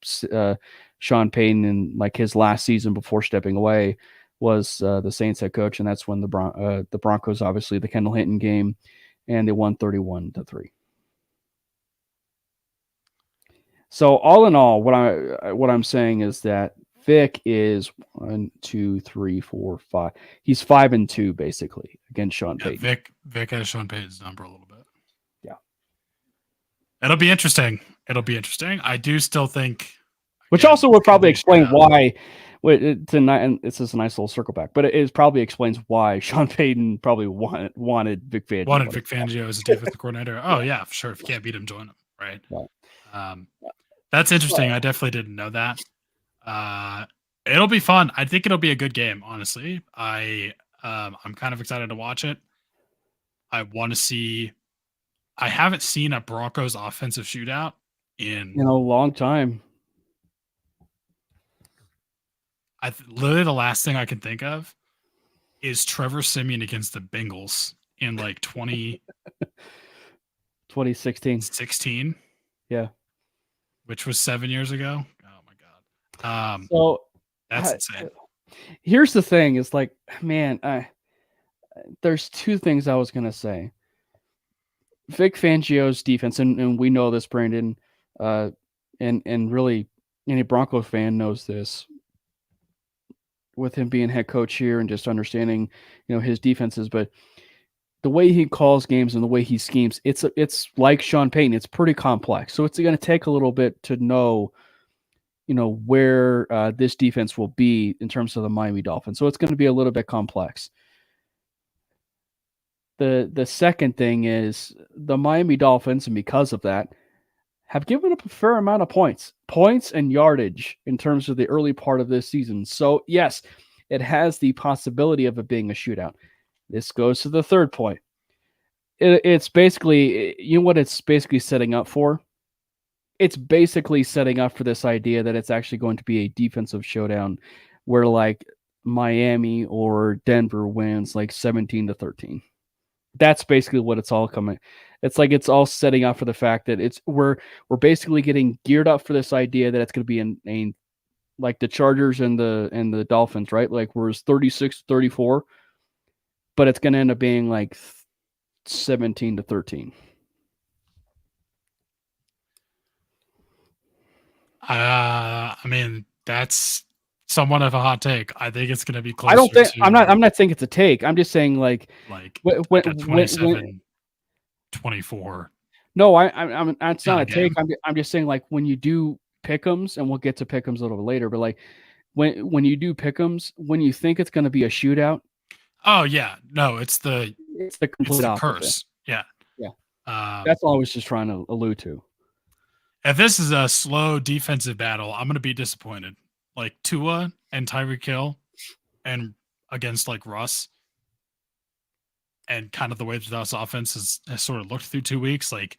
Speaker 2: Sean Payton, in like his last season before stepping away, was the Saints head coach, and that's when the Broncos, obviously the Kendall Hinton game, and they won 31-3. So all in all, what I'm saying is that Vic is 1, 2, 3, 4, 5. He's 5-2 basically against Sean Payton.
Speaker 3: Vic has Sean Payton's number a little bit.
Speaker 2: Yeah,
Speaker 3: it'll be interesting. I do still think,
Speaker 2: which also would probably explain why. Tonight, and it's just a nice little circle back, but it probably explains why Sean Payton probably wanted Vic Fangio.
Speaker 3: Wanted Vic Fangio as a defensive coordinator. Oh yeah, for sure. If you can't beat him, join him. Right. That's interesting. I definitely didn't know that. It'll be fun. I think it'll be a good game, honestly. I'm kind of excited to watch it. I want to see. I haven't seen a Broncos offensive shootout in
Speaker 2: a long time.
Speaker 3: Literally the last thing I can think of is Trevor Siemian against the Bengals in like
Speaker 2: 2016.
Speaker 3: 16.
Speaker 2: Yeah.
Speaker 3: Which was 7 years ago. Oh my God.
Speaker 2: So
Speaker 3: that's insane.
Speaker 2: Here's the thing. It's like, man, there's two things I was going to say. Vic Fangio's defense, and we know this, Brandon, and really any Broncos fan knows this, with him being head coach here and just understanding, his defenses, but the way he calls games and the way he schemes, it's like Sean Payton. It's pretty complex. So it's going to take a little bit to know, where this defense will be in terms of the Miami Dolphins. So it's going to be a little bit complex. The second thing is the Miami Dolphins, and because of that, have given up a fair amount of points and yardage in terms of the early part of this season. So yes, it has the possibility of it being a shootout. This goes to the third point. It's basically, you know what it's basically setting up for? It's basically setting up for this idea that it's actually going to be a defensive showdown where like Miami or Denver wins like 17-13. That's basically what it's all coming. It's like it's all setting up for the fact that we're basically getting geared up for this idea that it's going to be in like the Chargers and the Dolphins, right? Like where it's 36-34, but it's going to end up being like 17-13.
Speaker 3: I mean, that's somewhat of a hot take. I think it's going to be closer.
Speaker 2: I don't think I'm not saying it's a take. I'm just saying like
Speaker 3: a 27-24.
Speaker 2: No, I'm it's not a take. I'm just saying like when you do pick'ems, and we'll get to pick'ems a little bit later, but like when you do pick'ems, when you think it's going to be a shootout.
Speaker 3: Oh yeah, no, it's the
Speaker 2: complete opposite.
Speaker 3: Curse. Yeah.
Speaker 2: That's all I was just trying to allude to.
Speaker 3: If this is a slow defensive battle, I'm going to be disappointed. Like Tua and Tyreek Hill, and against like Russ, and kind of the way that this offense has sort of looked through 2 weeks. Like,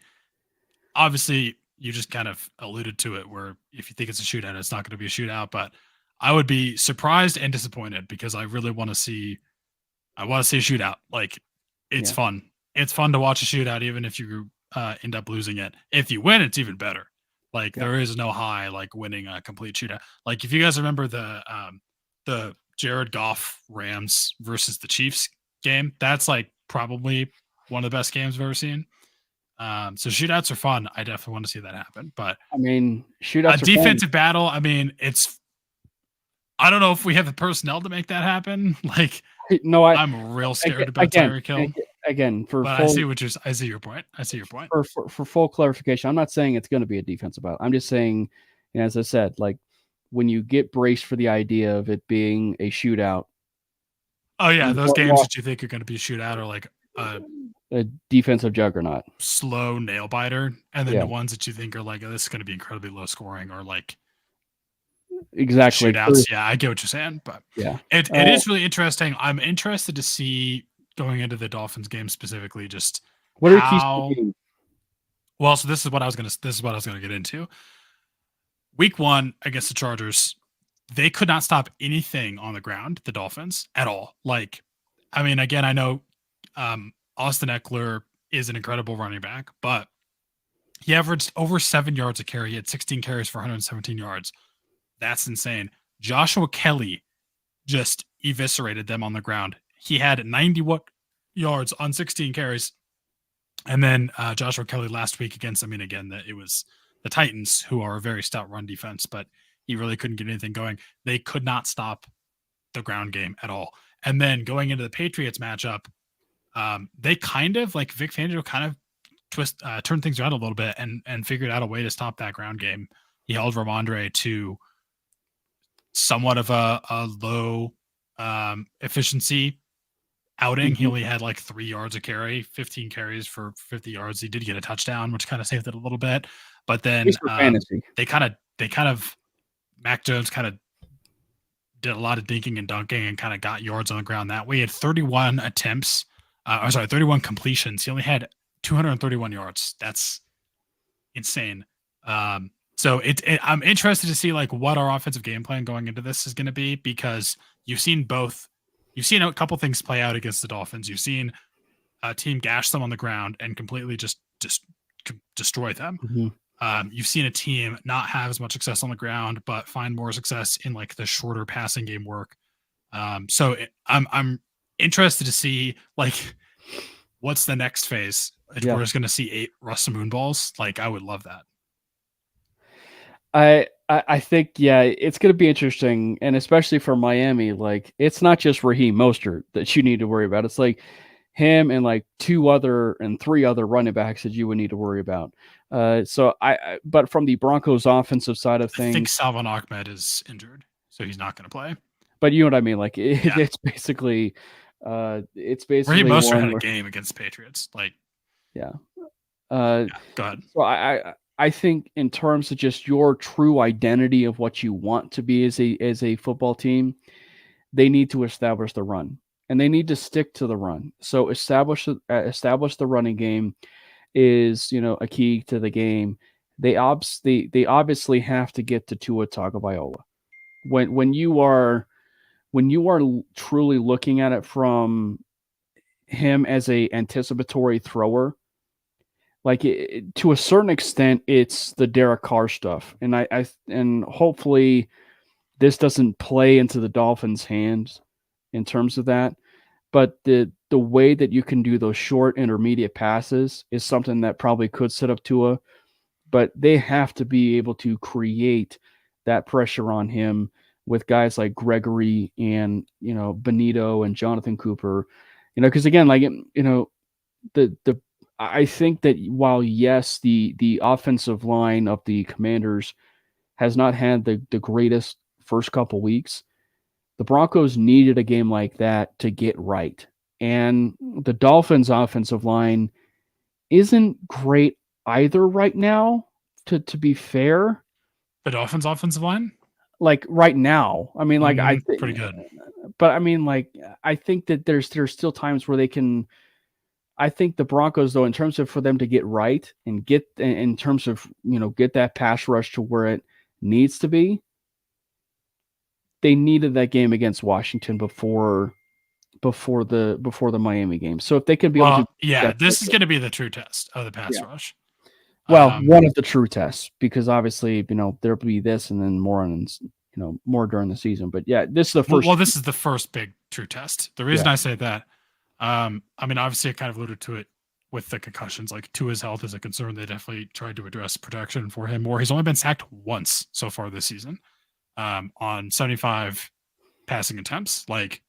Speaker 3: obviously, you just kind of alluded to it, where if you think it's a shootout, it's not going to be a shootout. But I would be surprised and disappointed because I really want to see. I want to see a shootout. Like, it's fun. It's fun to watch a shootout, even if you end up losing it. If you win, it's even better. Like there is no high like winning a complete shootout. Like if you guys remember the Jared Goff Rams versus the Chiefs game, that's like probably one of the best games I've ever seen. So shootouts are fun. I definitely want to see that happen. But
Speaker 2: I mean, shootouts
Speaker 3: a defensive battle. I mean, I don't know if we have the personnel to make that happen. Like,
Speaker 2: no,
Speaker 3: I'm real scared about Tyreek Hill.
Speaker 2: Again,
Speaker 3: I see your point.
Speaker 2: For full clarification, I'm not saying it's going to be a defensive battle. I'm just saying, as I said, like when you get braced for the idea of it being a shootout.
Speaker 3: Oh yeah, those games that you think are going to be a shootout are like
Speaker 2: a defensive juggernaut,
Speaker 3: slow nail biter, and then the ones that you think are like, oh, this is going to be incredibly low scoring, or like
Speaker 2: exactly
Speaker 3: shootouts. Yeah, I get what you're saying, but it is really interesting. I'm interested to see going into the Dolphins game specifically, just
Speaker 2: what are keys to the game?
Speaker 3: Well, so this is what I was gonna get into. Week 1 against the Chargers, they could not stop anything on the ground, the Dolphins, at all. Like, I mean, again, I know Austin Eckler is an incredible running back, but he averaged over 7 yards a carry. He had 16 carries for 117 yards. That's insane. Joshua Kelly just eviscerated them on the ground. He had 91 yards on 16 carries. And then Joshua Kelly last week against, it was the Titans, who are a very stout run defense, but he really couldn't get anything going. They could not stop the ground game at all. And then going into the Patriots matchup, they kind of, like Vic Fangio kind of turned things around a little bit and figured out a way to stop that ground game. He held Ramondre to somewhat of a low efficiency outing.
Speaker 2: Mm-hmm.
Speaker 3: He only had like 3 yards a carry, 15 carries for 50 yards. He did get a touchdown, which kind of saved it a little bit. But then they kind of Mac Jones kind of did a lot of dinking and dunking and kind of got yards on the ground that way. He had 31 attempts. 31 completions. He only had 231 yards. That's insane. So I'm interested to see like what our offensive game plan going into this is going to be, because you've seen a couple things play out against the Dolphins. You've seen a team gash them on the ground and completely just destroy them.
Speaker 2: Mm-hmm.
Speaker 3: You've seen a team not have as much success on the ground, but find more success in like the shorter passing game work. So I'm interested to see like what's the next phase. We're just going to see 8 Russ Moon balls. Like, I would love that.
Speaker 2: I think, it's going to be interesting. And especially for Miami, like it's not just Raheem Mostert that you need to worry about. It's like him and like 3 other running backs that you would need to worry about. But from the Broncos offensive side of things,
Speaker 3: I think Salvon Ahmed is injured, so he's not going to play.
Speaker 2: But you know what I mean? Like it's basically It's
Speaker 3: Raheem
Speaker 2: basically
Speaker 3: Mostert had
Speaker 2: one
Speaker 3: a
Speaker 2: where,
Speaker 3: game against the Patriots. Like,
Speaker 2: yeah. Uh,
Speaker 3: yeah, go ahead.
Speaker 2: so I think in terms of just your true identity of what you want to be as a football team, they need to establish the run, and they need to stick to the run. So establish the running game is, a key to the game. They obviously have to get to Tua Tagovailoa. When you are truly looking at it from him as a anticipatory thrower, like to a certain extent, it's the Derek Carr stuff, and hopefully this doesn't play into the Dolphins' hands in terms of that. But the way that you can do those short intermediate passes is something that probably could set up Tua, but they have to be able to create that pressure on him with guys like Gregory and Benito and Jonathan Cooper, because again, like the I think that while yes, the offensive line of the Commanders has not had the greatest first couple weeks, the Broncos needed a game like that to get right. And the Dolphins' offensive line isn't great either right now, to be fair.
Speaker 3: The Dolphins' offensive line?
Speaker 2: Like right now. I mean, like I think
Speaker 3: pretty good.
Speaker 2: But I mean, like I think that there's still times where they can. I think the Broncos, though, in terms of for them to get right and get in terms of get that pass rush to where it needs to be, they needed that game against Washington before the Miami game. So if they could be able to,
Speaker 3: this is going to be the true test of the pass rush.
Speaker 2: Well, one of the true tests, because obviously there'll be this and then more more during the season. But yeah, this is the first.
Speaker 3: Well, this is the first big true test. The reason I say that, I mean, obviously, I kind of alluded to it with the concussions. Like Tua's health is a concern. They definitely tried to address protection for him more. He's only been sacked once so far this season, on 75 passing attempts. Like,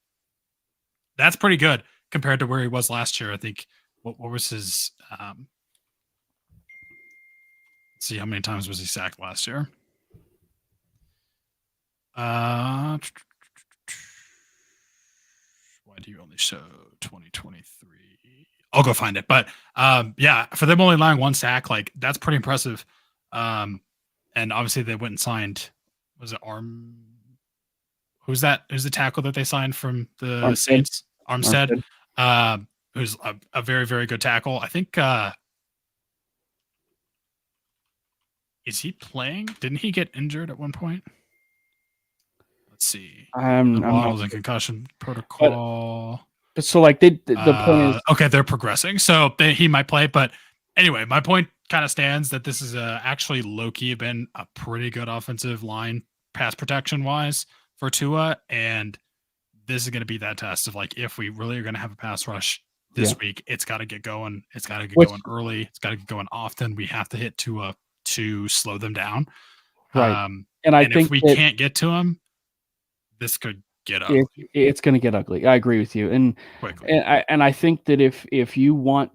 Speaker 3: that's pretty good compared to where he was last year. I think what was his? Let's see, how many times was he sacked last year? Why do you only show 2023? I'll go find it. But yeah, for them only allowing one sack, like that's pretty impressive. And obviously they went and signed, was it who's that? Who's the tackle that they signed from the Saints? Armstead. Who's a very, very good tackle. I think is he playing? Didn't he get injured at one point? Let's see.
Speaker 2: I'm
Speaker 3: not in concussion protocol.
Speaker 2: But so like the point is
Speaker 3: okay, they're progressing, so he might play. But anyway, my point kind of stands that this is actually low-key been a pretty good offensive line pass protection wise for Tua, and this is going to be that test of like if we really are going to have a pass rush this week, it's got to get going. It's got to get going early. It's got to get going often. We have to hit Tua to slow them down.
Speaker 2: Right. And I think
Speaker 3: if we can't get to him, this could get ugly.
Speaker 2: It's going to get ugly. I agree with you. And
Speaker 3: quickly.
Speaker 2: And I think that if you want,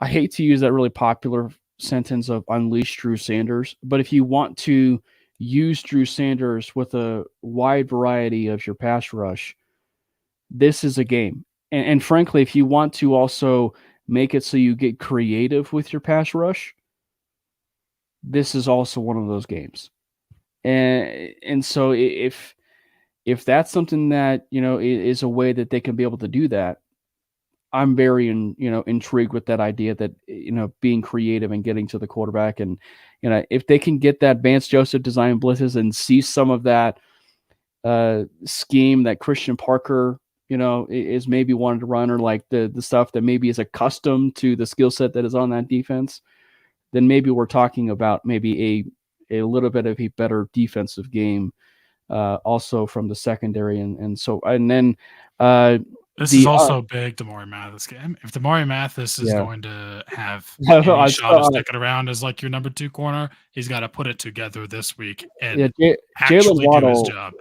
Speaker 2: I hate to use that really popular sentence of unleash Drew Sanders, but if you want to use Drew Sanders with a wide variety of your pass rush, this is a game. And frankly, if you want to also make it so you get creative with your pass rush, this is also one of those games. And so if that's something that is a way that they can be able to do that, I'm very intrigued with that idea that being creative and getting to the quarterback, and if they can get that Vance Joseph design blitzes and see some of that scheme that Christian Parker is maybe wanting to run, or like the stuff that maybe is accustomed to the skill set that is on that defense, then maybe we're talking about maybe a little bit of a better defensive game, also from the secondary, and then
Speaker 3: this is also a big Damari Mathis game. If Damari Mathis is going to have any shot of sticking around as like your number 2 corner, he's got to put it together this week and actually do his job.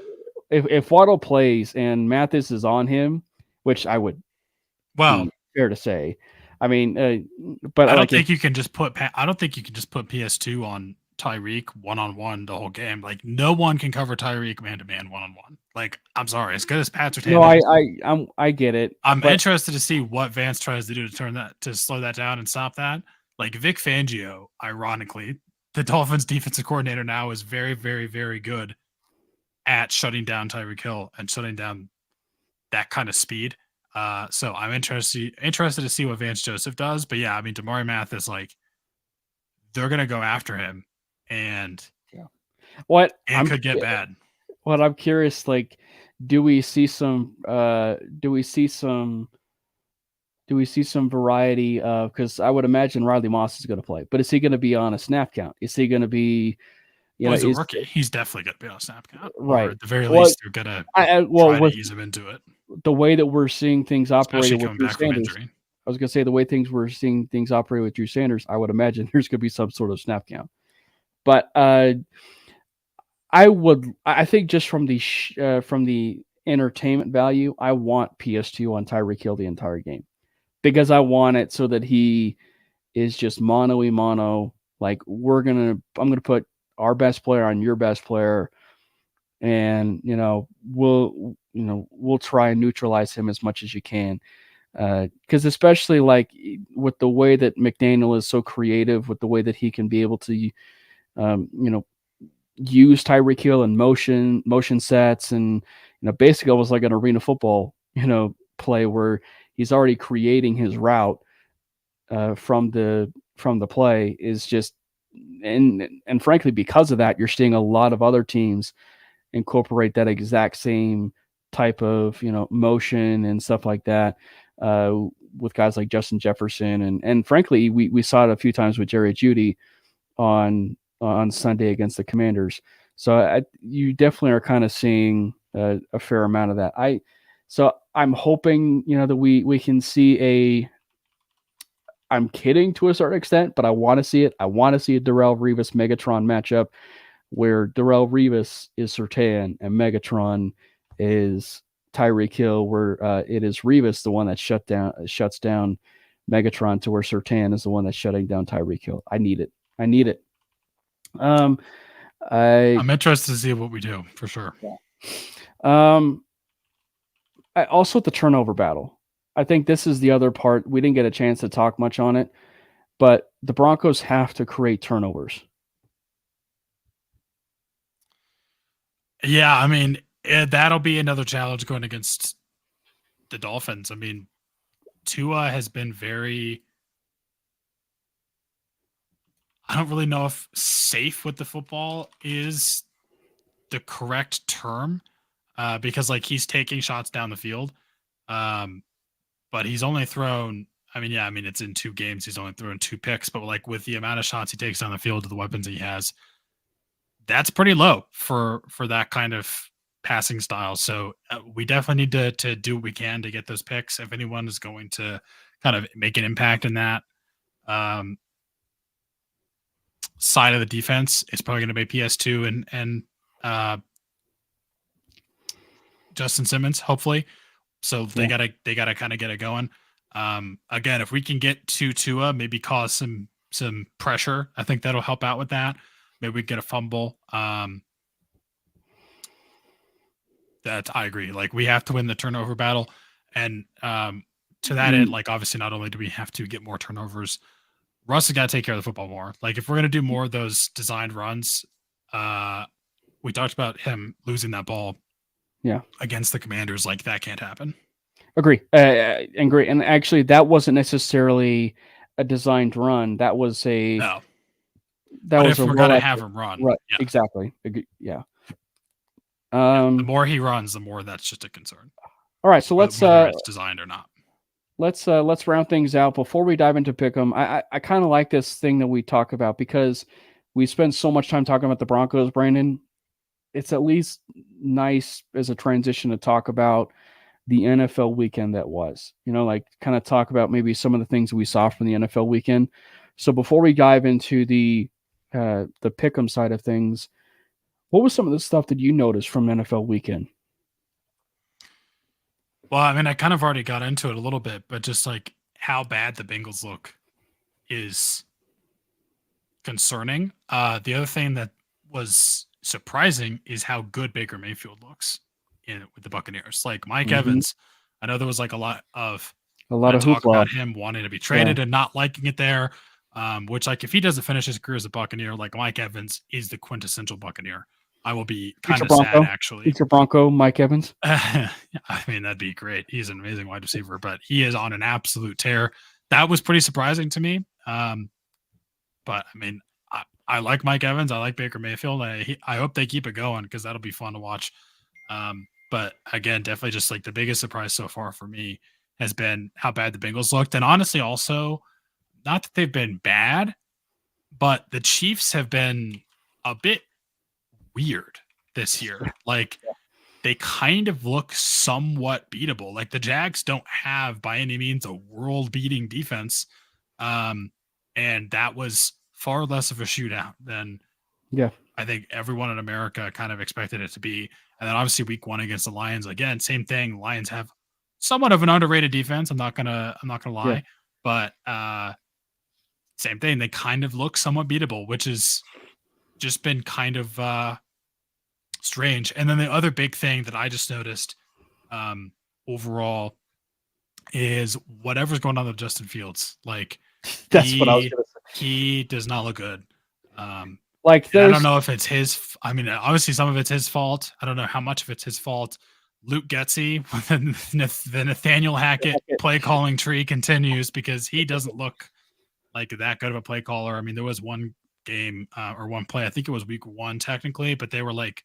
Speaker 2: If Waddle plays and Mathis is on him, which I would, fair to say, I mean, but
Speaker 3: I don't think you can just put PS2 on Tyreek one-on-one the whole game. Like, no one can cover Tyreek man-to-man one-on-one. Like, I'm sorry, as good as Patrick
Speaker 2: No,
Speaker 3: Surtain
Speaker 2: I get it.
Speaker 3: I'm
Speaker 2: but
Speaker 3: interested to see what Vance tries to do to slow that down and stop that. Like Vic Fangio, ironically, the Dolphins defensive coordinator now is very, very, very good at shutting down Tyreek Hill and shutting down that kind of speed. So I'm interested to see what Vance Joseph does. But yeah, I mean, Damari Mathis, like, they're gonna go after him, and
Speaker 2: what
Speaker 3: it could get bad.
Speaker 2: What I'm curious, like, do we see some variety of, because I would imagine Riley Moss is going to play, but is he going to be on a snap count? Is he going to be,
Speaker 3: He's a rookie. He's definitely going to be on a snap count.
Speaker 2: Right.
Speaker 3: Or at the very least, they're going to try to ease him into it.
Speaker 2: The way that we're seeing things operate with Drew Sanders, I was going to say the way we're seeing things operate with Drew Sanders, I would imagine there's going to be some sort of snap count. But I think just from the entertainment value, I want PS2 on Tyreek Hill the entire game, because I want it so that he is just mono. Like, I'm gonna put our best player on your best player, and we'll try and neutralize him as much as you can. Because especially like with the way that McDaniel is so creative, with the way that he can be able to, use Tyreek Hill in motion sets, and basically almost like an arena football, play where he's already creating his route from the play, is just, and frankly, because of that, you're seeing a lot of other teams incorporate that exact same type of motion and stuff like that with guys like Justin Jefferson, and frankly, we saw it a few times with Jerry Jeudy on Sunday against the Commanders. So you definitely are kind of seeing a fair amount of that. So I'm hoping that we can see I'm kidding to a certain extent, but I want to see it. I want to see a Darrelle Revis Megatron matchup where Darrelle Revis is Surtain and Megatron is Tyreek Hill, where it is Revis the one that shuts down Megatron, to where Surtain is the one that's shutting down Tyreek Hill. I need it. I'm
Speaker 3: interested to see what we do, for sure.
Speaker 2: Yeah. Also the turnover battle. I think this is the other part. We didn't get a chance to talk much on it, but the Broncos have to create turnovers.
Speaker 3: Yeah, I mean, that'll be another challenge going against the Dolphins. I mean, Tua has been very, I don't really know if safe with the football is the correct term, because like he's taking shots down the field. But he's only thrown, it's in 2 games. He's only thrown 2 picks, but like with the amount of shots he takes down the field to the weapons he has, that's pretty low for that kind of passing style. So we definitely need to do what we can to get those picks. If anyone is going to kind of make an impact in that side of the defense, it's probably going to be PS2 and Justin Simmons, hopefully. So they gotta kind of get it going. Again, if we can get to Tua, maybe cause some pressure, I think that'll help out with that. Maybe we get a fumble. That I agree. Like, we have to win the turnover battle, and to that end, like, obviously, not only do we have to get more turnovers, Russ has got to take care of the football more. Like, if we're gonna do more of those designed runs, we talked about him losing that ball.
Speaker 2: Yeah,
Speaker 3: against the Commanders, like, that can't happen.
Speaker 2: Agree. And actually, that wasn't necessarily a designed run. That was
Speaker 3: if we're gonna have him run,
Speaker 2: right? Yeah. Exactly. Yeah.
Speaker 3: The more he runs, the more that's just a concern.
Speaker 2: All right, so let's
Speaker 3: whether it's designed or not.
Speaker 2: Let's round things out before we dive into Pick'em. I kind of like this thing that we talk about, because we spend so much time talking about the Broncos, Brandon. It's at least nice as a transition to talk about the NFL weekend that was, like kind of talk about maybe some of the things that we saw from the NFL weekend. So before we dive into the Pick'em side of things, what was some of the stuff that you noticed from NFL weekend?
Speaker 3: Well, I mean, I kind of already got into it a little bit, but just like how bad the Bengals look is concerning. The other thing that was surprising is how good Baker Mayfield looks with the Buccaneers. Like Mike Evans, I know there was like a lot of
Speaker 2: talk
Speaker 3: hoopla about
Speaker 2: about
Speaker 3: him wanting to be traded and not liking it there. Which, like, if he doesn't finish his career as a Buccaneer, like Mike Evans is the quintessential Buccaneer. I will be kind of sad, actually.
Speaker 2: Future Bronco, Mike Evans.
Speaker 3: I mean, that'd be great. He's an amazing wide receiver, but he is on an absolute tear. That was pretty surprising to me. But I mean, I like Mike Evans. I like Baker Mayfield. I hope they keep it going because that'll be fun to watch. But again, definitely just like the biggest surprise so far for me has been how bad the Bengals looked. And honestly, also, not that they've been bad, but the Chiefs have been a bit weird this year. Like, they kind of look somewhat beatable. Like, the Jags don't have by any means a world-beating defense. And that was far less of a shootout than I think everyone in America kind of expected it to be. And then obviously week 1 against the Lions, again, same thing. The Lions have somewhat of an underrated defense. I'm not gonna lie, but same thing. They kind of look somewhat beatable, which has just been kind of strange. And then the other big thing that I just noticed overall is whatever's going on with Justin Fields. Like,
Speaker 2: that's what I was gonna say.
Speaker 3: He does not look good.
Speaker 2: Like,
Speaker 3: I don't know if it's his. I mean, obviously some of it's his fault. I don't know how much of it's his fault. Luke Getsy, the Nathaniel Hackett play calling tree continues because he doesn't look like that good of a play caller. I mean, there was one game or one play, I think it was week 1 technically, but they were like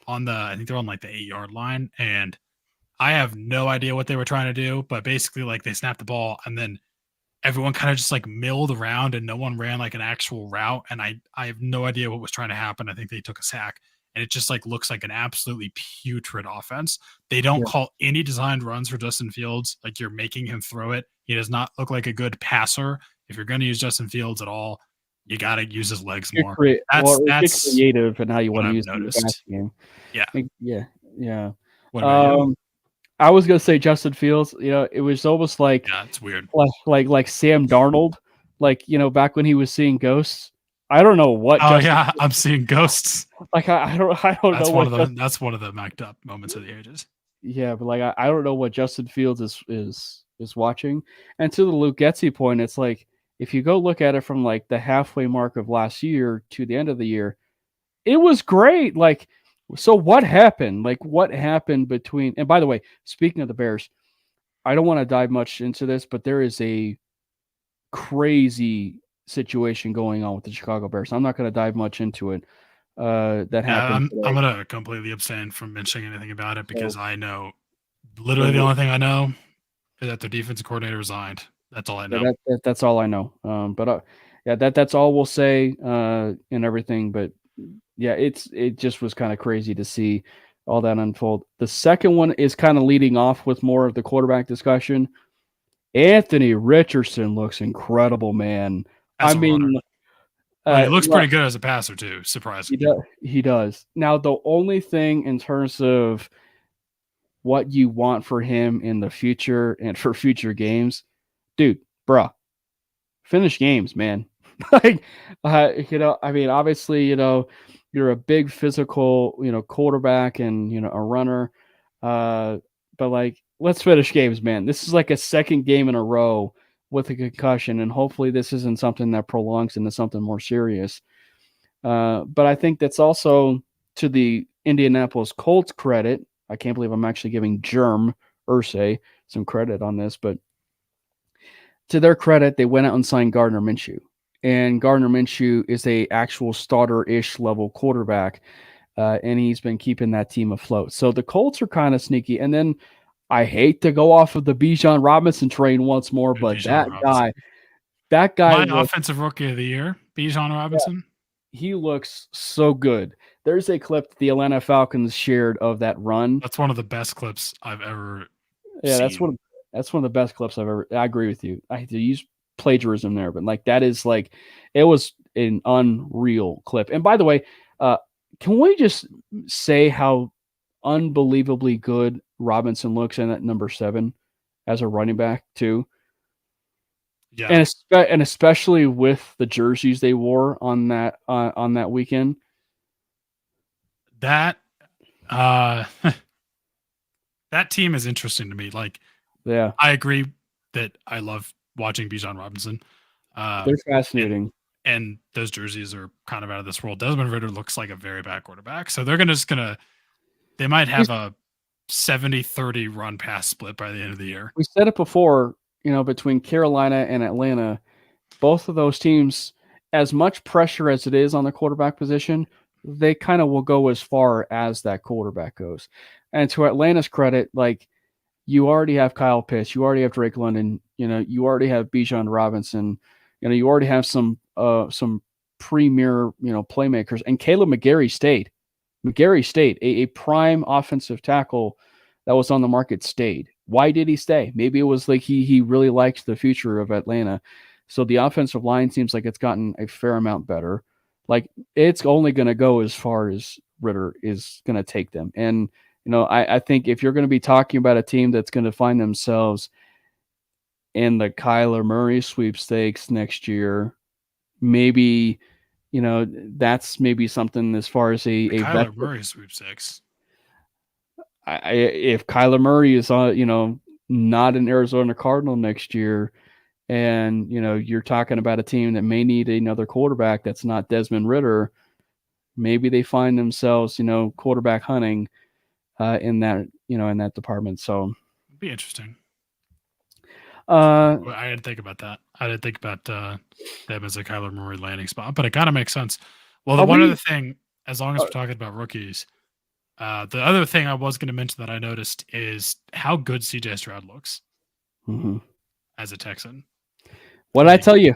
Speaker 3: I think they're on like the 8-yard line, and I have no idea what they were trying to do, but basically like they snapped the ball and then everyone kind of just like milled around and no one ran like an actual route. And I have no idea what was trying to happen. I think they took a sack and it just like looks like an absolutely putrid offense. They don't call any designed runs for Justin Fields. Like, you're making him throw it. He does not look like a good passer. If you're going to use Justin Fields at all, you got to use his legs more. That's
Speaker 2: creative and how you want to use the game. Yeah.
Speaker 3: What about you?
Speaker 2: I was gonna say Justin Fields. You know, it was almost like
Speaker 3: it's weird.
Speaker 2: Like Sam Darnold, like, you know, back when he was seeing ghosts. I don't know what.
Speaker 3: I'm seeing ghosts.
Speaker 2: Like I don't
Speaker 3: that's
Speaker 2: know.
Speaker 3: That's one of the mic'd up moments of the ages.
Speaker 2: Yeah, but like I don't know what Justin Fields is watching. And to the Luke Getsy point, it's like if you go look at it from like the halfway mark of last year to the end of the year, it was great. Like, so what happened? Like, what happened between? And by the way, speaking of the Bears, I don't want to dive much into this, but there is a crazy situation going on with the Chicago Bears. I'm not going to dive much into it. That happened.
Speaker 3: I'm going to completely abstain from mentioning anything about it because I know literally the only thing I know is that their defensive coordinator resigned. That's all I know.
Speaker 2: That's all I know. But that's all we'll say and everything. But yeah, it just was kind of crazy to see all that unfold. The second one is kind of leading off with more of the quarterback discussion. Anthony Richardson looks incredible, man.
Speaker 3: He looks pretty good as a passer too, surprisingly.
Speaker 2: He does. Now, the only thing in terms of what you want for him in the future and for future games, dude, finish games, man. Like, you know, I mean, obviously, you know, you're a big physical, you know, quarterback and, you know, a runner. But like, let's finish games, man. This is like a second game in a row with a concussion, and hopefully this isn't something that prolongs into something more serious. But I think that's also to the Indianapolis Colts credit. I can't believe I'm actually giving Germ Irsay some credit on this, but to their credit, they went out and signed Gardner Minshew. And Gardner Minshew is a actual starter-ish level quarterback, and he's been keeping that team afloat. So the Colts are kind of sneaky. And then I hate to go off of the Bijan Robinson train once more, but that guy,
Speaker 3: my offensive rookie of the year, Bijan Robinson.
Speaker 2: Yeah, he looks so good. There's a clip the Atlanta Falcons shared of that run.
Speaker 3: That's one of the best clips I've ever
Speaker 2: seen.
Speaker 3: That's
Speaker 2: one of the best clips I've ever. I agree with you. I hate to use plagiarism there, but like that is like it was an unreal clip. And by the way, can we just say how unbelievably good Robinson looks in at number 7 as a running back too?
Speaker 3: Yeah.
Speaker 2: and especially with the jerseys they wore on that weekend.
Speaker 3: That that team is interesting to me. Like,
Speaker 2: Yeah,
Speaker 3: I agree that I love watching Bijan Robinson.
Speaker 2: they're fascinating.
Speaker 3: And those jerseys are kind of out of this world. Desmond Ridder looks like a very bad quarterback. So they're they might have a 70-30 run pass split by the end of the year.
Speaker 2: We said it before, between Carolina and Atlanta, both of those teams, as much pressure as it is on the quarterback position, they kind of will go as far as that quarterback goes. And to Atlanta's credit, like, you already have Kyle Pitts, you already have Drake London, you already have Bijan Robinson, you already have some premier, playmakers. And Caleb McGarry stayed. A prime offensive tackle that was on the market, stayed. Why did he stay? Maybe it was like he really likes the future of Atlanta. So the offensive line seems like it's gotten a fair amount better. Like, it's only going to go as far as Ridder is going to take them. And, I think if you're going to be talking about a team that's going to find themselves in the Kyler Murray sweepstakes next year, maybe, that's maybe something as far as a
Speaker 3: Kyler Murray sweepstakes.
Speaker 2: If Kyler Murray is on, not an Arizona Cardinal next year, and you're talking about a team that may need another quarterback that's not Desmond Ridder, maybe they find themselves, quarterback hunting in that department. So
Speaker 3: it'd be interesting.
Speaker 2: I
Speaker 3: didn't think about that. I didn't think about them as a Kyler Murray landing spot, but it kind of makes sense. Well, one other thing, as long as we're talking about rookies, the other thing I was going to mention that I noticed is how good CJ Stroud looks as a Texan.
Speaker 2: What did I tell you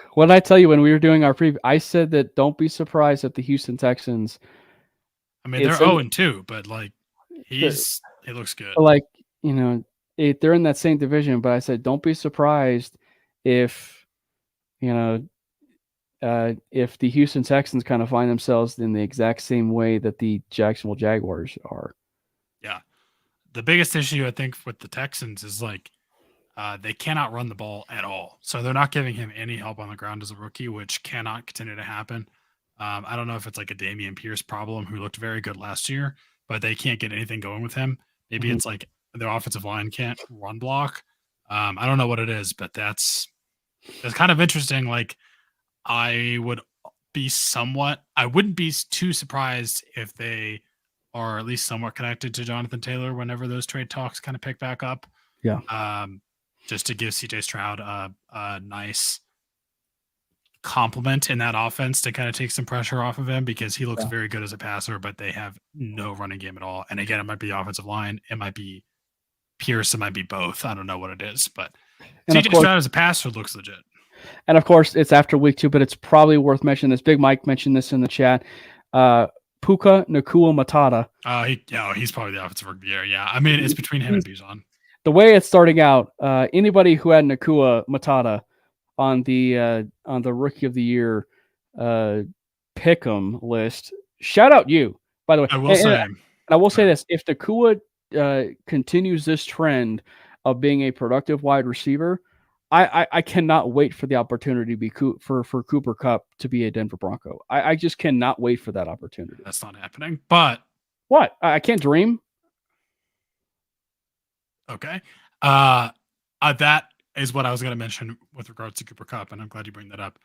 Speaker 2: when we were doing our preview? I said that don't be surprised if the Houston Texans.
Speaker 3: I mean, they're 0-2, but like he looks good.
Speaker 2: Like, they're in that same division, but I said don't be surprised if if the Houston Texans kind of find themselves in the exact same way that the Jacksonville Jaguars are.
Speaker 3: Yeah, the biggest issue I think with the Texans is like they cannot run the ball at all. So they're not giving him any help on the ground as a rookie, which cannot continue to happen. I don't know if it's like a Dameon Pierce problem, who looked very good last year, but they can't get anything going with him. Maybe it's like their offensive line can't run block. I don't know what it is, but that's kind of interesting. Like, I wouldn't be too surprised if they are at least somewhat connected to Jonathan Taylor whenever those trade talks kind of pick back up.
Speaker 2: Yeah.
Speaker 3: Just to give CJ Stroud a nice compliment in that offense to kind of take some pressure off of him, because he looks very good as a passer, but they have no running game at all. And again, it might be the offensive line. It might be Pierce. It might be both. I don't know what it is, but CJ Stroud as a passer looks legit.
Speaker 2: And of course, it's after week 2, but it's probably worth mentioning this. Big Mike mentioned this in the chat. Puka Nacua Matata.
Speaker 3: He's probably the offensive rookie of the year. Yeah, I mean, it's between him and Bijan.
Speaker 2: The way it's starting out, anybody who had Nacua Matata on the rookie of the year pick'em list, shout out you, by the way. I will say this: if Nacua continues this trend of being a productive wide receiver, I cannot wait for the opportunity to be for Cooper Kupp to be a Denver Bronco. I just cannot wait for that opportunity.
Speaker 3: That's not happening. But
Speaker 2: what? I can't dream.
Speaker 3: Okay. That is what I was going to mention with regards to Cooper Kupp, and I'm glad you bring that up.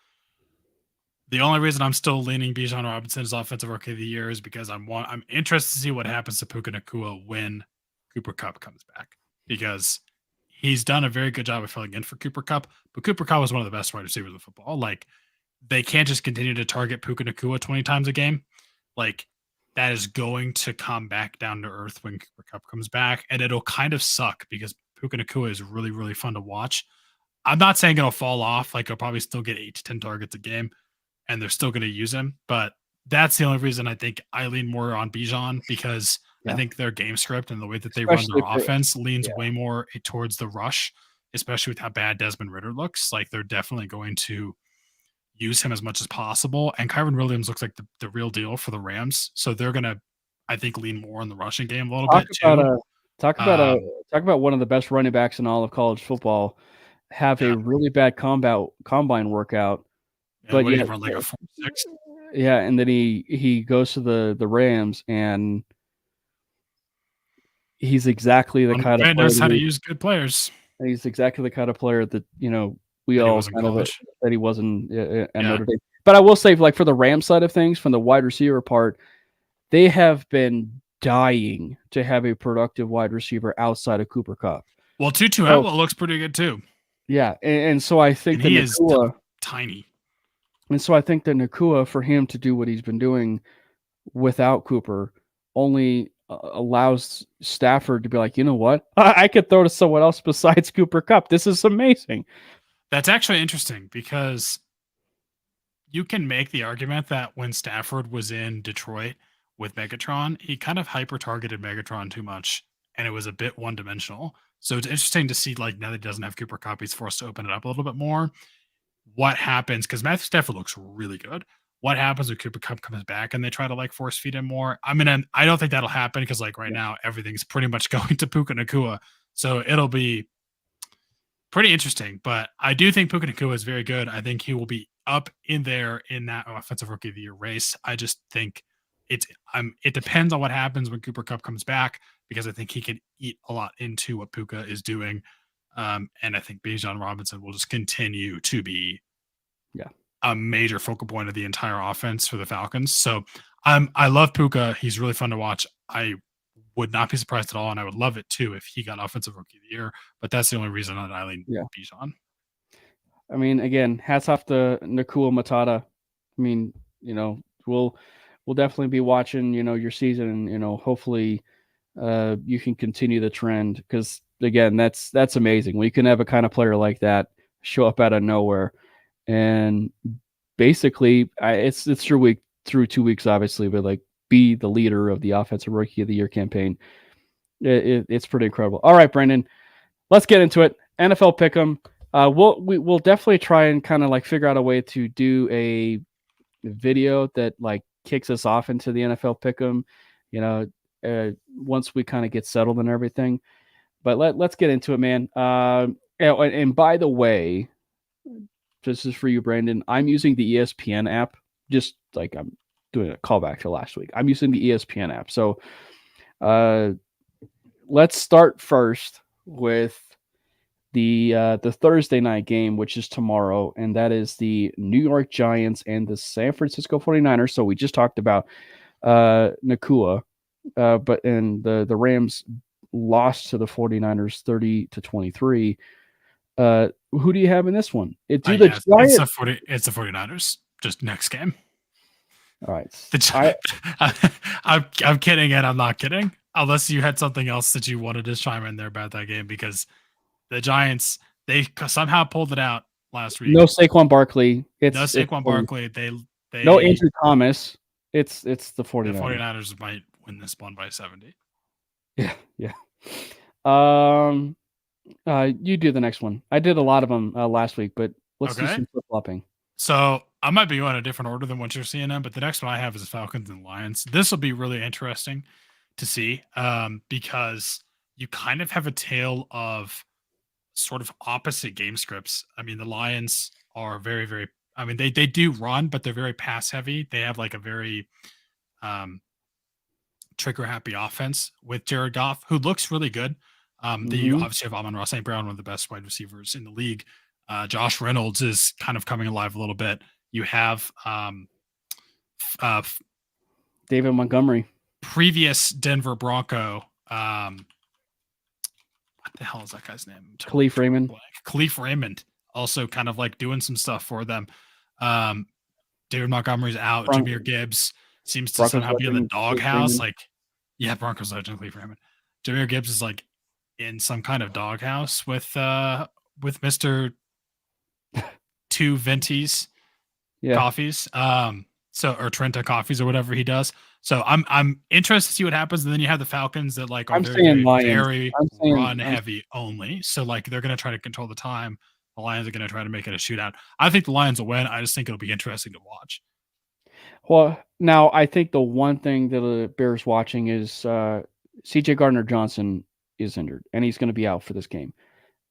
Speaker 3: The only reason I'm still leaning Bijan Robinson as offensive rookie of the year is because I'm interested to see what happens to Puka Nacua when Cooper Kupp comes back, because he's done a very good job of filling in for Cooper Kupp, but Cooper Kupp is one of the best wide receivers in football. Like, they can't just continue to target Puka Nacua 20 times a game. Like, that is going to come back down to earth when Cooper Kupp comes back, and it'll kind of suck because Puka Nacua is really, really fun to watch. I'm not saying it'll fall off. Like, he'll probably still get 8 to 10 targets a game, and they're still going to use him. But that's the only reason I think I lean more on Bijan, because I think their game script and the way that they run their offense leans way more towards the rush, especially with how bad Desmond Ridder looks. Like, they're definitely going to use him as much as possible. And Kyron Williams looks like the real deal for the Rams. So they're going to, I think, lean more on the rushing game a little bit too.
Speaker 2: Talk about one of the best running backs in all of college football. have a really bad combine workout, but
Speaker 3: what did
Speaker 2: yeah,
Speaker 3: he run like a 4.6?
Speaker 2: yeah, and then he goes to the Rams, and he's exactly the kind of
Speaker 3: Man
Speaker 2: player
Speaker 3: knows how to use good players.
Speaker 2: he's exactly the kind of player that we
Speaker 3: That he
Speaker 2: all
Speaker 3: was in
Speaker 2: kind of
Speaker 3: college.
Speaker 2: that he wasn't at
Speaker 3: Yeah.
Speaker 2: Notre Dame. But I will say, like for the Rams side of things, from the wide receiver part, they have been dying to have a productive wide receiver outside of Cooper Kupp.
Speaker 3: Well, Tutu Atwell looks pretty good too.
Speaker 2: Yeah, and so I think
Speaker 3: And
Speaker 2: that
Speaker 3: he is tiny.
Speaker 2: And so I think that Nakua, for him to do what he's been doing without Cooper, only allows Stafford to be like, you know what? I could throw to someone else besides Cooper Kupp. This is amazing.
Speaker 3: That's actually interesting because you can make the argument that when Stafford was in Detroit with Megatron, he kind of hyper targeted Megatron too much, and it was a bit one dimensional. So it's interesting to see, like, now that he doesn't have Cooper Kupp, he's forced to open it up a little bit more. What happens? Because Matthew Stafford looks really good. What happens when Cooper Kupp comes back and they try to like force feed him more? I mean, I don't think that'll happen because like right now everything's pretty much going to Puka Nacua, so it'll be pretty interesting. But I do think Puka Nacua is very good. I think he will be up in there in that offensive rookie of the year race. I just think it depends on what happens when Cooper Kupp comes back, because I think he can eat a lot into what Puka is doing. And I think Bijan Robinson will just continue to be a major focal point of the entire offense for the Falcons. So I love Puka. He's really fun to watch. I would not be surprised at all, and I would love it too if he got offensive rookie of the year. But that's the only reason that I lean Bijan.
Speaker 2: I mean, again, hats off to Nakua Matata. I mean, we'll definitely be watching, your season, and, hopefully you can continue the trend, because again, that's amazing. We can have a kind of player like that show up out of nowhere, and basically it's through 2 weeks, obviously, but like be the leader of the offensive rookie of the year campaign. It's pretty incredible. All right, Brendan, let's get into it. NFL Pick'em. We'll definitely try and kind of like figure out a way to do a video that like kicks us off into the NFL Pick'em, once we kind of get settled and everything. But let's get into it, man. And by the way, this is for you, Brandon. I'm using the ESPN app, just like I'm doing a callback to last week. I'm using the ESPN app. So let's start first with the Thursday night game, which is tomorrow, and that is the New York Giants and the San Francisco 49ers. So we just talked about Nakua, but the Rams lost to the 49ers 30-23. Who do you have in this one? It's the Giants.
Speaker 3: It's the 49ers. Just next game.
Speaker 2: All right.
Speaker 3: I'm kidding, and I'm not kidding. Unless you had something else that you wanted to chime in there about that game, because the Giants, they somehow pulled it out last week.
Speaker 2: No Saquon Barkley.
Speaker 3: Barkley. They
Speaker 2: no Andrew Thomas. It's the 49ers.
Speaker 3: The 49ers might win this one by 70.
Speaker 2: Yeah. You do the next one. I did a lot of them last week, but let's do some flip-flopping.
Speaker 3: So I might be going a different order than what you're seeing them, but the next one I have is Falcons and Lions. This will be really interesting to see, because you kind of have a tale of sort of opposite game scripts. I mean, the Lions are very, very, I mean, they do run, but they're very pass heavy. They have like a very trigger happy offense with Jared Goff, who looks really good. You obviously have Amon-Ra St. Brown, one of the best wide receivers in the league. Josh Reynolds is kind of coming alive a little bit. You have
Speaker 2: David Montgomery,
Speaker 3: previous Denver Bronco. What the hell is that guy's name?
Speaker 2: Khalif Raymond.
Speaker 3: Khalif Raymond also kind of like doing some stuff for them. David Montgomery's out. Jahmyr Gibbs seems to somehow be in the doghouse. Broncos legend Khalif Raymond. Jahmyr Gibbs is like in some kind of doghouse with Mr. Two Ventis coffees. Or Trenta coffees or whatever he does. So I'm interested to see what happens. And then you have the Falcons that like are very run heavy only. So like they're gonna try to control the time. The Lions are gonna try to make it a shootout. I think the Lions will win. I just think it'll be interesting to watch.
Speaker 2: Well, now I think the one thing that bears watching is CJ Gardner-Johnson is injured, and he's going to be out for this game.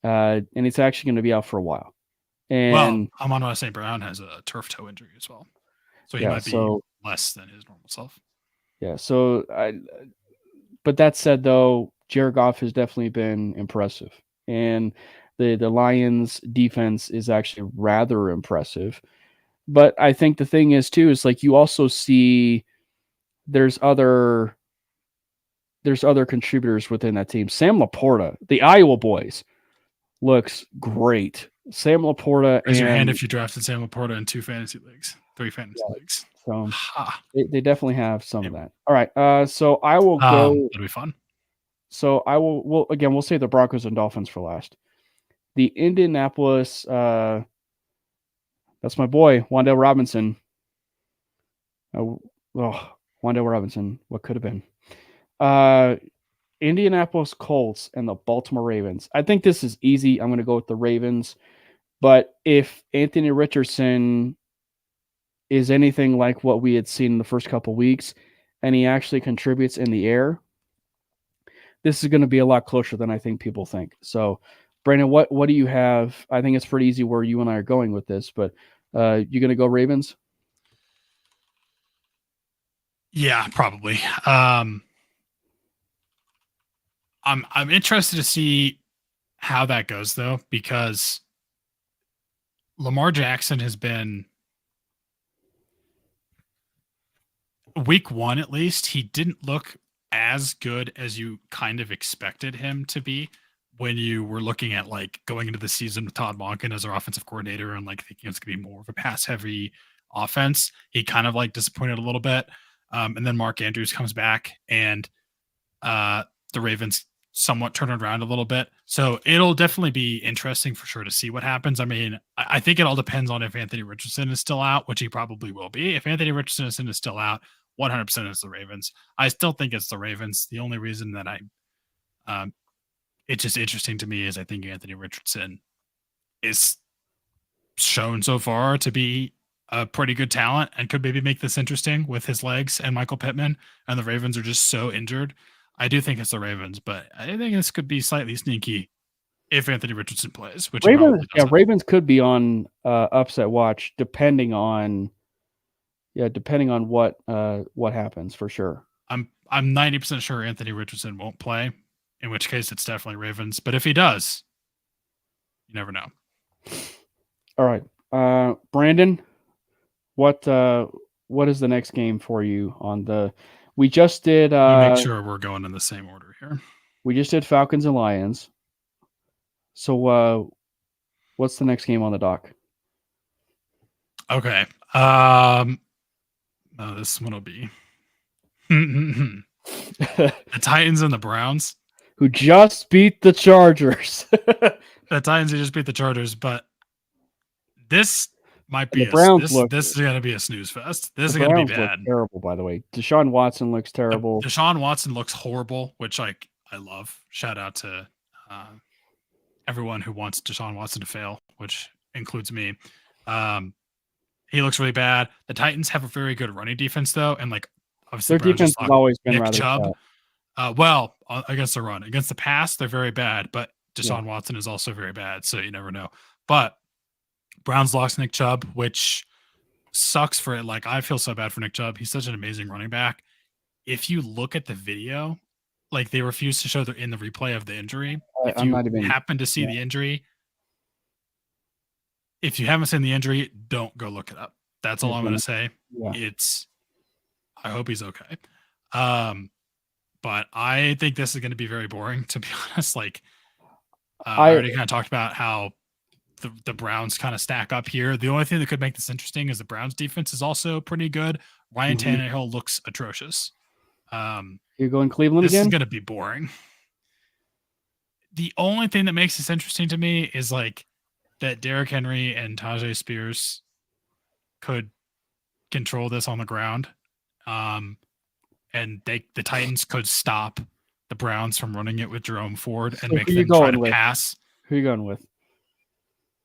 Speaker 2: and it's actually going to be out for a while. And
Speaker 3: well, Amon-Ra St. Brown has a turf toe injury as well, so he might be less than his normal self.
Speaker 2: Yeah. So but that said, though, Jared Goff has definitely been impressive, and the Lions' defense is actually rather impressive. But I think the thing is too is like you also see there's other contributors within that team. Sam Laporta, the Iowa boys, looks great. Sam Laporta.
Speaker 3: Raise your hand if you drafted Sam Laporta in 3 fantasy leagues.
Speaker 2: So they definitely have some of that. All right. So I will go.
Speaker 3: That'll be fun.
Speaker 2: So I will. Well, again, we'll say the Broncos and Dolphins for last. The Indianapolis. That's my boy, Wan'Dale Robinson. Wan'Dale Robinson. What could have been? Indianapolis Colts and the Baltimore Ravens. I think this is easy. I'm going to go with the Ravens. But if Anthony Richardson is anything like what we had seen in the first couple of weeks, and he actually contributes in the air, this is going to be a lot closer than I think people think. So, Brandon, what do you have? I think it's pretty easy where you and I are going with this, but you going to go Ravens?
Speaker 3: Yeah, probably. I'm interested to see how that goes though, because Lamar Jackson has been week 1 at least. He didn't look as good as you kind of expected him to be when you were looking at like going into the season with Todd Monken as our offensive coordinator and like thinking it's going to be more of a pass heavy offense. He kind of like disappointed a little bit. And then Mark Andrews comes back and the Ravens somewhat turn it around a little bit. So it'll definitely be interesting for sure to see what happens. I mean, I think it all depends on if Anthony Richardson is still out, which he probably will be. If Anthony Richardson is still out, 100% it's the Ravens. I still think it's the Ravens. The only reason that it's just interesting to me is I think Anthony Richardson is shown so far to be a pretty good talent and could maybe make this interesting with his legs and Michael Pittman, and the Ravens are just so injured. I do think it's the Ravens, but I think this could be slightly sneaky if Anthony Richardson plays, which
Speaker 2: Ravens could be on upset watch depending on what happens for sure.
Speaker 3: I'm 90% sure Anthony Richardson won't play, in which case it's definitely Ravens. But if he does, you never know.
Speaker 2: All right, Brandon, what is the next game for you on the? We just did.
Speaker 3: Make sure we're going in the same order here.
Speaker 2: We just did Falcons and Lions. So, what's the next game on the dock?
Speaker 3: Okay. This one will be the Titans and the Browns,
Speaker 2: who just beat the Chargers.
Speaker 3: The Titans who just beat the Chargers, but this might be
Speaker 2: this
Speaker 3: is going to be a snooze fest. This is going to be bad.
Speaker 2: Terrible, by the way. Deshaun Watson looks terrible.
Speaker 3: Deshaun Watson looks horrible, which I love. Shout out to everyone who wants Deshaun Watson to fail, which includes me. He looks really bad. The Titans have a very good running defense, though, and like obviously
Speaker 2: their defense has always been rather
Speaker 3: Chubb. Well, against the run, against the pass, they're very bad, but Deshaun Watson is also very bad, so you never know. But Browns lost Nick Chubb, which sucks for it. Like, I feel so bad for Nick Chubb. He's such an amazing running back. If you look at the video, like they refuse to show in the replay of the injury. If you happen to see the injury, if you haven't seen the injury, don't go look it up. That's all I'm going to say. Yeah. I hope he's okay. But I think this is going to be very boring, to be honest. Like, I already kind of talked about how the Browns kind of stack up here. The only thing that could make this interesting is the Browns defense is also pretty good. Ryan Tannehill looks atrocious.
Speaker 2: You're going Cleveland again?
Speaker 3: This is going to be boring. The only thing that makes this interesting to me is like that Derrick Henry and Tajay Spears could control this on the ground. And the Titans could stop the Browns from running it with Jerome Ford and make them try to pass.
Speaker 2: Who are you going with?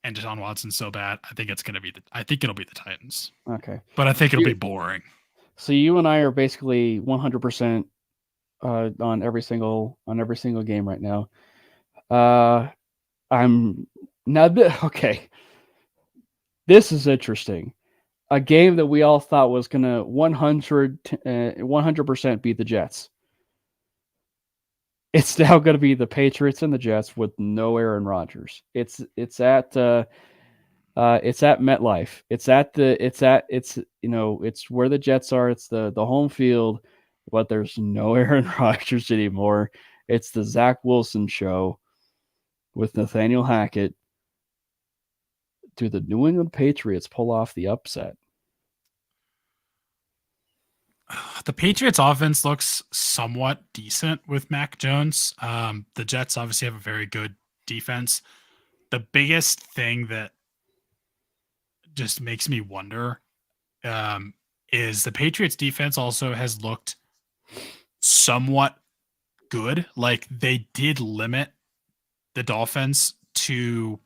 Speaker 3: And Deshaun Watson's so bad. I think it'll be the Titans.
Speaker 2: Okay.
Speaker 3: But I think it'll be boring.
Speaker 2: So you and I are basically 100% on every single game right now. I'm now. Okay, this is interesting. A game that we all thought was going to 100% beat the Jets. It's now going to be the Patriots and the Jets with no Aaron Rodgers. It's at MetLife. It's where the Jets are. It's the home field, but there's no Aaron Rodgers anymore. It's the Zach Wilson show with Nathaniel Hackett. Do the New England Patriots pull off the upset?
Speaker 3: The Patriots offense looks somewhat decent with Mac Jones. The Jets obviously have a very good defense. The biggest thing that just makes me wonder is the Patriots defense also has looked somewhat good. Like they did limit the Dolphins to,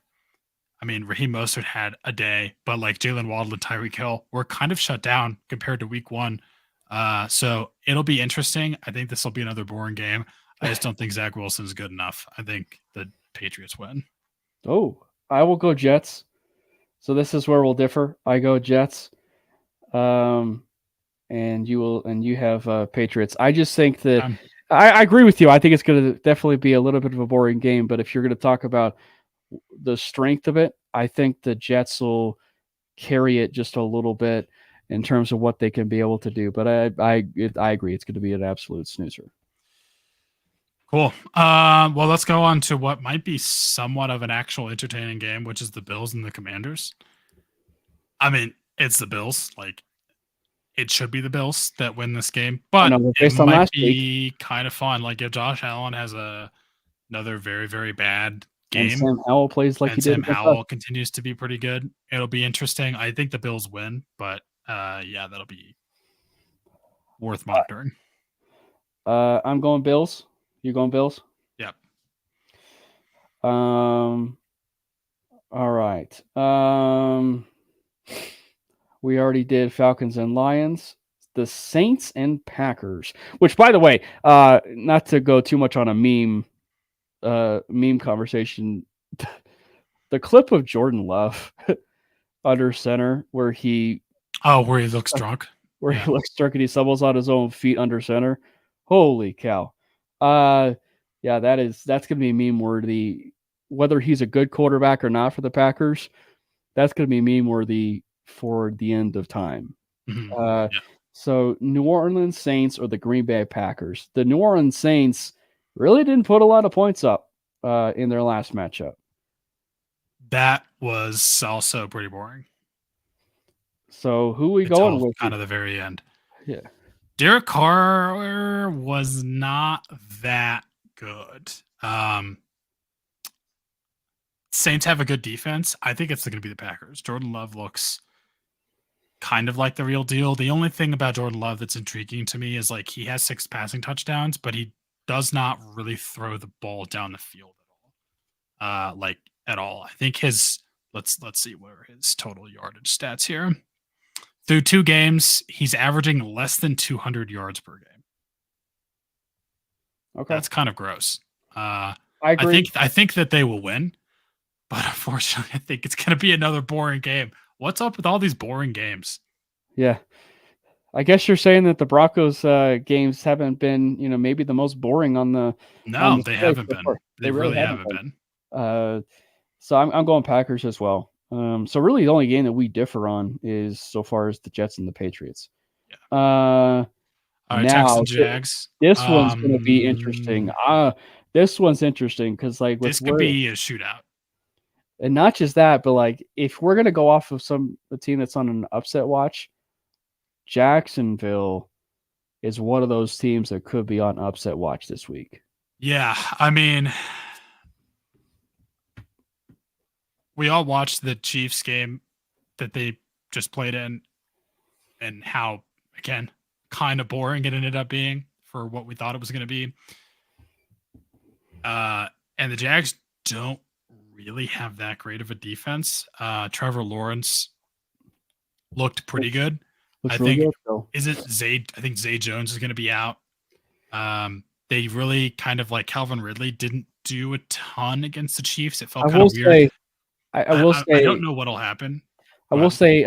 Speaker 3: I mean, Raheem Mostert had a day, but like Jalen Waddle and Tyreek Hill were kind of shut down compared to week one. So it'll be interesting. I think this will be another boring game. I just don't think Zach Wilson is good enough. I think the Patriots win.
Speaker 2: Oh, I will go Jets. So this is where we'll differ. I go Jets. And you have Patriots. I just think that I agree with you. I think it's going to definitely be a little bit of a boring game, but if you're going to talk about the strength of it, I think the Jets will carry it just a little bit in terms of what they can be able to do. But I agree. It's going to be an absolute snoozer.
Speaker 3: Cool. Well, let's go on to what might be somewhat of an actual entertaining game, which is the Bills and the Commanders. I mean, it's the Bills. Like, it should be the Bills that win this game, but it might be kind of fun. Like, if Josh Allen has another very, very bad game,
Speaker 2: and Sam Howell plays like he did.
Speaker 3: Sam Howell continues to be pretty good. It'll be interesting. I think the Bills win, but yeah, that'll be worth monitoring.
Speaker 2: I'm going Bills. You going Bills?
Speaker 3: Yep.
Speaker 2: All right. We already did Falcons and Lions. The Saints and Packers. Which, by the way, not to go too much on a meme conversation, the clip of Jordan Love under center where he
Speaker 3: looks drunk.
Speaker 2: He looks drunk and he stumbles on his own feet under center. Holy cow. Yeah, that's going to be meme worthy. Whether he's a good quarterback or not for the Packers, that's going to be meme worthy for the end of time.
Speaker 3: Mm-hmm.
Speaker 2: So New Orleans Saints or the Green Bay Packers. The New Orleans Saints really didn't put a lot of points up in their last matchup.
Speaker 3: That was also pretty boring.
Speaker 2: So who we going with?
Speaker 3: Kind of the very end.
Speaker 2: Yeah.
Speaker 3: Derek Carr was not that good. Saints have a good defense. I think it's going to be the Packers. Jordan Love looks kind of like the real deal. The only thing about Jordan Love that's intriguing to me is like he has 6 passing touchdowns, but he does not really throw the ball down the field at all. At all. I think his let's see what are his total yardage stats here. Through 2 games, he's averaging less than 200 yards per game.
Speaker 2: Okay.
Speaker 3: That's kind of gross.
Speaker 2: I agree.
Speaker 3: I think that they will win, but unfortunately, I think it's going to be another boring game. What's up with all these boring games?
Speaker 2: Yeah. I guess you're saying that the Broncos games haven't been, maybe the most boring on the.
Speaker 3: No, they haven't been. They really haven't been.
Speaker 2: So I'm going Packers as well. So really the only game that we differ on is so far as the Jets and the Patriots.
Speaker 3: Yeah. All right,
Speaker 2: now,
Speaker 3: Texans, Jags.
Speaker 2: This one's going to be interesting. This one's interesting because this
Speaker 3: could be a shootout.
Speaker 2: And not just that, but if we're going to go off of a team that's on an upset watch, Jacksonville is one of those teams that could be on upset watch this week.
Speaker 3: Yeah, I mean, we all watched the Chiefs game that they just played in and how, again, kind of boring it ended up being for what we thought it was going to be. And the Jags don't really have that great of a defense. Trevor Lawrence looked pretty good. I think Zay Jones is going to be out. They really kind of Calvin Ridley didn't do a ton against the Chiefs. It
Speaker 2: I
Speaker 3: felt kind
Speaker 2: will
Speaker 3: of weird.
Speaker 2: say, I will
Speaker 3: I
Speaker 2: say,
Speaker 3: don't know what'll happen.
Speaker 2: I will say,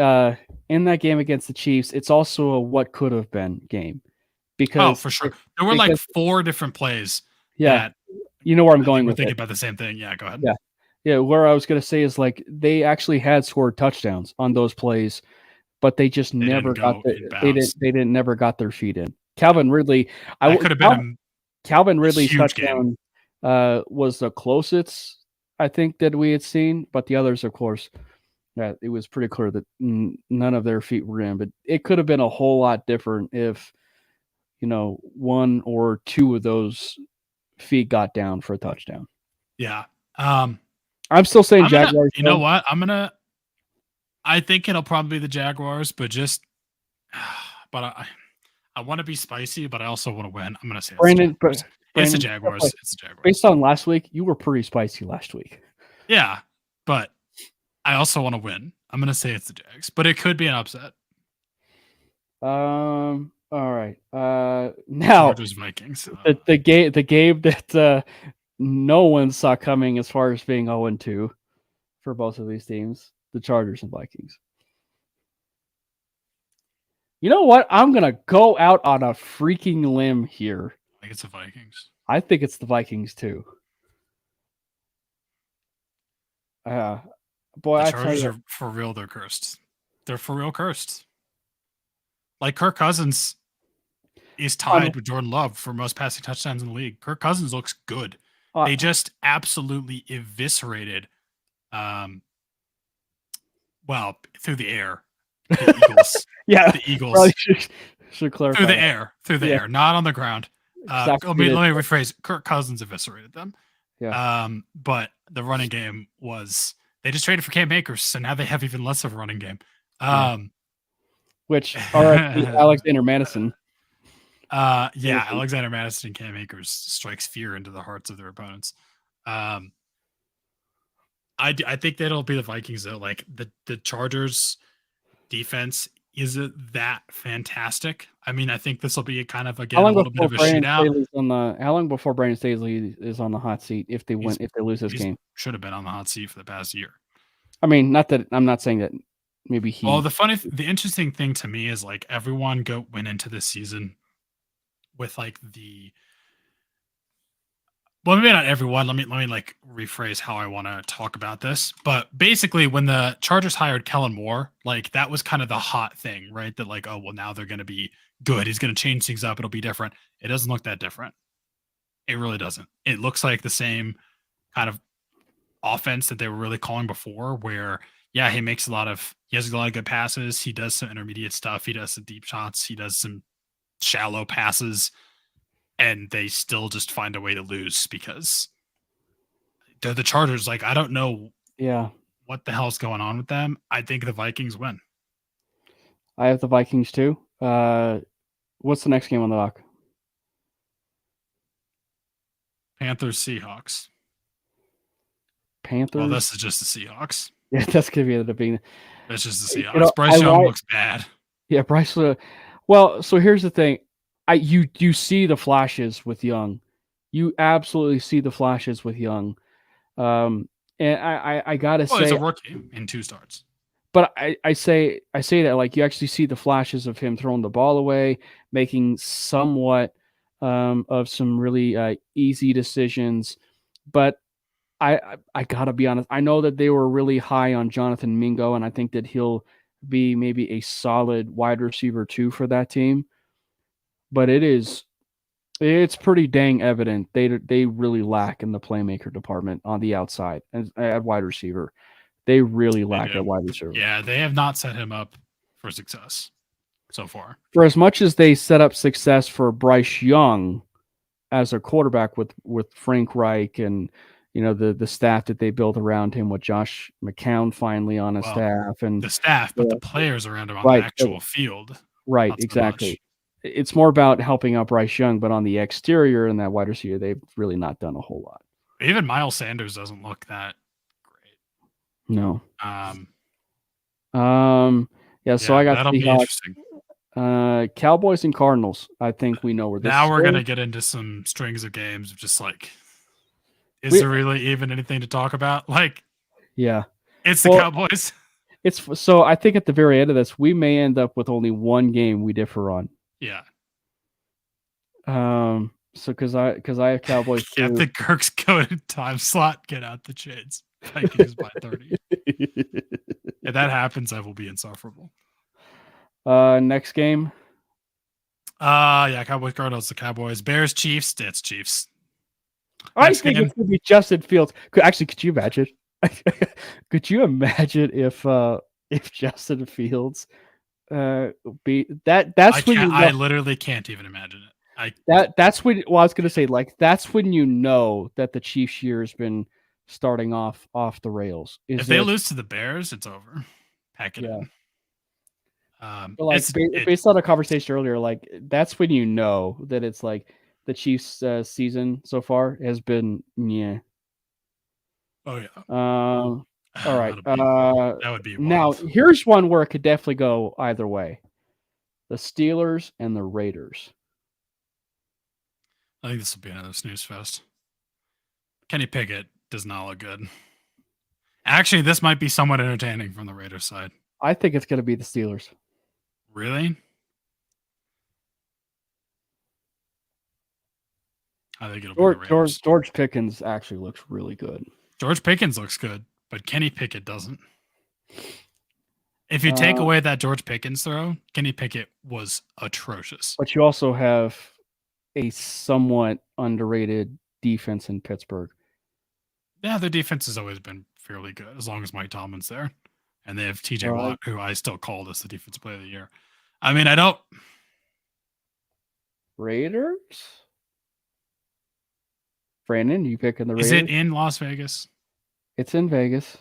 Speaker 2: in that game against the Chiefs, it's also a what could have been game because
Speaker 3: for sure. There were like 4 different plays.
Speaker 2: Yeah,
Speaker 3: that
Speaker 2: you know where I'm
Speaker 3: I think
Speaker 2: going
Speaker 3: we're
Speaker 2: with
Speaker 3: thinking
Speaker 2: it.
Speaker 3: about the same thing. Yeah, go ahead.
Speaker 2: Yeah, where I was going to say is like they actually had scored touchdowns on those plays, but they just never got they didn't never got their feet in. Calvin Ridley,
Speaker 3: that could have been
Speaker 2: Calvin Ridley's
Speaker 3: huge
Speaker 2: touchdown was the closest I think that we had seen, but the others, of course, it was pretty clear that none of their feet were in. But it could have been a whole lot different if 1 or 2 of those feet got down for a touchdown.
Speaker 3: Yeah.
Speaker 2: I'm still saying Jaguars.
Speaker 3: You know what? I think it'll probably be the Jaguars, but I want to be spicy, but I also want to win. I'm going to say it's the Jaguars. It's the Jaguars.
Speaker 2: Based on last week, you were pretty spicy last week.
Speaker 3: Yeah, but I also want to win. I'm going to say it's the Jags, but it could be an upset.
Speaker 2: All right. Now
Speaker 3: Chargers Vikings.
Speaker 2: The game that no one saw coming as far as being 0-2 for both of these teams, the Chargers and Vikings. You know what? I'm going to go out on a freaking limb here.
Speaker 3: I think it's the Vikings.
Speaker 2: I think it's the Vikings too. Boy,
Speaker 3: the Chargers are for real. They're cursed. They're for real cursed. Like Kirk Cousins is tied with Jordan Love for most passing touchdowns in the league. Kirk Cousins looks good. They just absolutely eviscerated, through the air, the Eagles. The Eagles.
Speaker 2: Should clarify.
Speaker 3: Through the air, not on the ground.
Speaker 2: Exactly.
Speaker 3: Let me rephrase. Kirk Cousins eviscerated them.
Speaker 2: Yeah.
Speaker 3: But the running game was they just traded for Cam Akers, so now they have even less of a running game.
Speaker 2: Which Alexander Madison.
Speaker 3: Alexander Madison and Cam Akers strikes fear into the hearts of their opponents. I think that'll be the Vikings though. Like the Chargers defense isn't that fantastic. I mean, I think this will be a little bit of a shootout.
Speaker 2: How long before Brandon Staley is on the hot seat if they lose this game?
Speaker 3: Should have been on the hot seat for the past year.
Speaker 2: I mean, not that I'm not saying that maybe he.
Speaker 3: Well, the interesting thing to me is like everyone went into this season with like maybe not everyone. Let me like rephrase how I want to talk about this. But basically, when the Chargers hired Kellen Moore, like that was kind of the hot thing, right? That like, oh well, now they're going to be good. He's going to change things up. It'll be different. It doesn't look that different. It really doesn't. It looks like the same kind of offense that they were really calling before, where he has a lot of good passes. He does some intermediate stuff. He does some deep shots. He does some shallow passes. And they still just find a way to lose because they're the Chargers. Like, I don't know what the hell's going on with them. I think the Vikings win.
Speaker 2: I have the Vikings too. What's the next game on the dock?
Speaker 3: Panthers, Seahawks.
Speaker 2: Panthers?
Speaker 3: Well, this is just the Seahawks.
Speaker 2: Yeah, that's going to end up being.
Speaker 3: That's just the Seahawks. Bryce Young looks bad.
Speaker 2: Yeah, Bryce. Well, so here's the thing. You see the flashes with Young. You absolutely see the flashes with Young. And I gotta say,
Speaker 3: he's a rookie in 2 starts.
Speaker 2: But I say that like you actually see the flashes of him throwing the ball away, making somewhat of some really easy decisions. But I gotta be honest. I know that they were really high on Jonathan Mingo, and I think that he'll be maybe a solid wide receiver too for that team. But it's pretty dang evident they really lack in the playmaker department on the outside and at wide receiver. They really lack at wide receiver.
Speaker 3: Yeah, they have not set him up for success so far.
Speaker 2: For as much as they set up success for Bryce Young as a quarterback with Frank Reich and the staff that they built around him with Josh McCown finally on his staff and
Speaker 3: the staff, but the players around him on the actual field.
Speaker 2: Right, exactly. It's more about helping out Bryce Young, but on the exterior and that wide receiver, they've really not done a whole lot.
Speaker 3: Even Miles Sanders doesn't look that great.
Speaker 2: No. So I got
Speaker 3: that'll be interesting.
Speaker 2: Cowboys and Cardinals. I think we know where this.
Speaker 3: Now we're gonna get into some strings of games of just like Is there really even anything to talk about? Like,
Speaker 2: yeah,
Speaker 3: it's the Cowboys.
Speaker 2: It's so I think at the very end of this, we may end up with only one game we differ on.
Speaker 3: Yeah.
Speaker 2: So because I have Cowboys.
Speaker 3: Captain Kirk's coded time slot. Get out the chains. Vikings by 30. If that happens, I will be insufferable.
Speaker 2: Next game.
Speaker 3: Yeah, Cowboys Cardinals, the Cowboys, Bears, Chiefs. It's Chiefs.
Speaker 2: I think it's gonna be Justin Fields. Could you imagine? Could you imagine if Justin Fields be that? I
Speaker 3: literally can't even imagine it.
Speaker 2: That's when. Well, I was gonna say that's when you know that the Chiefs year has been starting off the rails.
Speaker 3: If they lose to the Bears, it's over. Pack it in.
Speaker 2: Based on a conversation earlier, like that's when you know that it's like the Chiefs' season so far has been
Speaker 3: Oh yeah.
Speaker 2: All right.
Speaker 3: That would be wild.
Speaker 2: Now here's one where it could definitely go either way: the Steelers and the Raiders.
Speaker 3: I think this will be another snooze fest. Kenny Pickett does not look good. Actually, this might be somewhat entertaining from the Raiders side.
Speaker 2: I think it's going to be the Steelers.
Speaker 3: Really? I think it'll be the Raiders.
Speaker 2: George Pickens actually looks really good.
Speaker 3: George Pickens looks good, but Kenny Pickett doesn't. If you take away that George Pickens throw, Kenny Pickett was atrocious.
Speaker 2: But you also have a somewhat underrated defense in Pittsburgh.
Speaker 3: Yeah, their defense has always been fairly good as long as Mike Tomlin's there. And they have TJ Watt, who I still call this the defensive player of the year. I mean, I don't.
Speaker 2: Raiders? Brandon, you picking the Raiders?
Speaker 3: Is it in Las Vegas?
Speaker 2: It's in Vegas.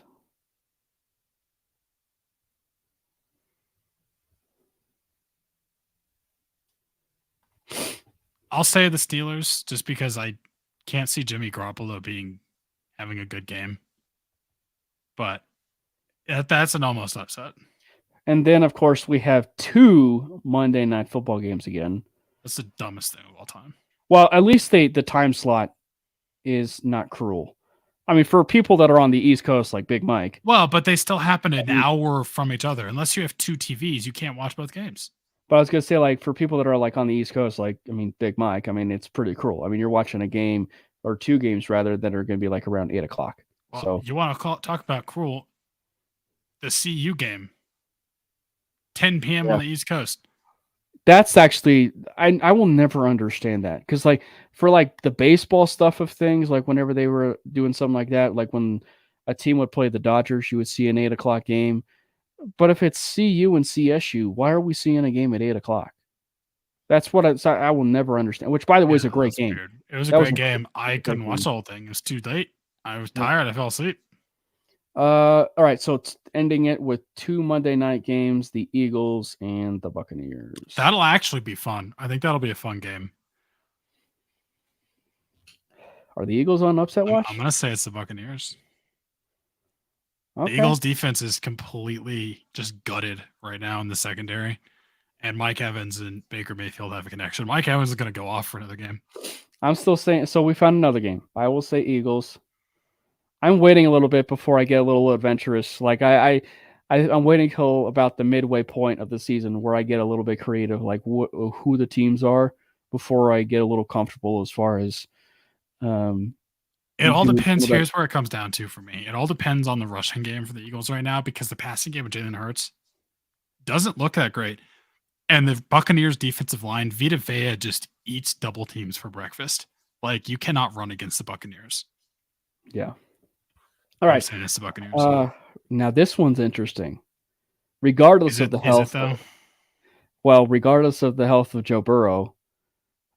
Speaker 3: I'll say the Steelers just because I can't see Jimmy Garoppolo having a good game. But that's an almost upset.
Speaker 2: And then, of course, we have 2 Monday Night Football games again.
Speaker 3: That's the dumbest thing of all time.
Speaker 2: Well, at least the time slot is not cruel. I mean, for people that are on the East Coast, like Big Mike.
Speaker 3: Well, but they still happen an hour from each other. Unless you have 2 TVs, you can't watch both games.
Speaker 2: But I was going to say, like, for people that are, like, on the East Coast, like, I mean, Big Mike, I mean, it's pretty cruel. I mean, you're watching a game, or 2 games, rather, that are going to be, like, around 8 o'clock.
Speaker 3: Well,
Speaker 2: so
Speaker 3: you want to talk about cruel? The CU game. 10 p.m. on the East Coast.
Speaker 2: That's actually, I will never understand that. Because, like, for, like, the baseball stuff of things, like, whenever they were doing something like that, like, when a team would play the Dodgers, you would see an 8 o'clock game. But if it's CU and CSU, why are we seeing a game at 8 o'clock? That's what I will never understand. Which, by the way, is a great game.
Speaker 3: Weird. It was a great game. I couldn't watch the whole thing. It was too late. I was tired. I fell asleep.
Speaker 2: All right, so it's ending it with 2 Monday night games: the Eagles and the Buccaneers.
Speaker 3: That'll actually be fun. I think that'll be a fun game.
Speaker 2: Are the Eagles on upset watch?
Speaker 3: I'm gonna say it's the Buccaneers.
Speaker 2: Okay.
Speaker 3: The Eagles defense is completely just gutted right now in the secondary. And Mike Evans and Baker Mayfield have a connection. Mike Evans is going to go off for another game.
Speaker 2: I'm still saying, so we found another game. I will say Eagles. I'm waiting a little bit before I get a little adventurous. Like I'm waiting till about the midway point of the season where I get a little bit creative, like who the teams are, before I get a little comfortable as far as.
Speaker 3: It all depends. Here's where it comes down to for me. It all depends on the rushing game for the Eagles right now because the passing game of Jalen Hurts doesn't look that great. And the Buccaneers defensive line, Vita Vea just eats double teams for breakfast. Like, you cannot run against the Buccaneers.
Speaker 2: Yeah. All right.
Speaker 3: It's the Buccaneers.
Speaker 2: Now, this one's interesting. Regardless of the health. Regardless of the health of Joe Burrow,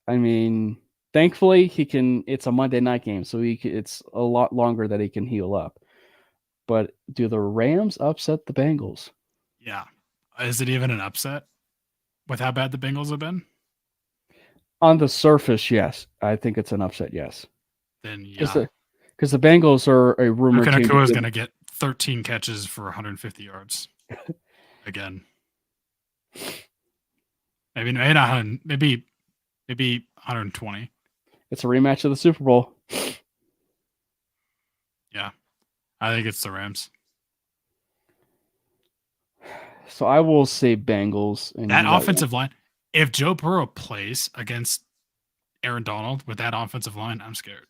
Speaker 2: I mean, thankfully, it's a Monday night game, so it's a lot longer that he can heal up. But do the Rams upset the Bengals?
Speaker 3: Yeah. Is it even an upset with how bad the Bengals have been?
Speaker 2: On the surface, yes. I think it's an upset, yes.
Speaker 3: Then, yeah.
Speaker 2: Because the Bengals are a rumored team.
Speaker 3: Nakua is going to get 13 catches for 150 yards. Again. Maybe 120.
Speaker 2: It's a rematch of the Super Bowl.
Speaker 3: I think it's the Rams.
Speaker 2: So I will say Bengals. And
Speaker 3: That offensive line, if Joe Burrow plays against Aaron Donald with that offensive line, I'm scared.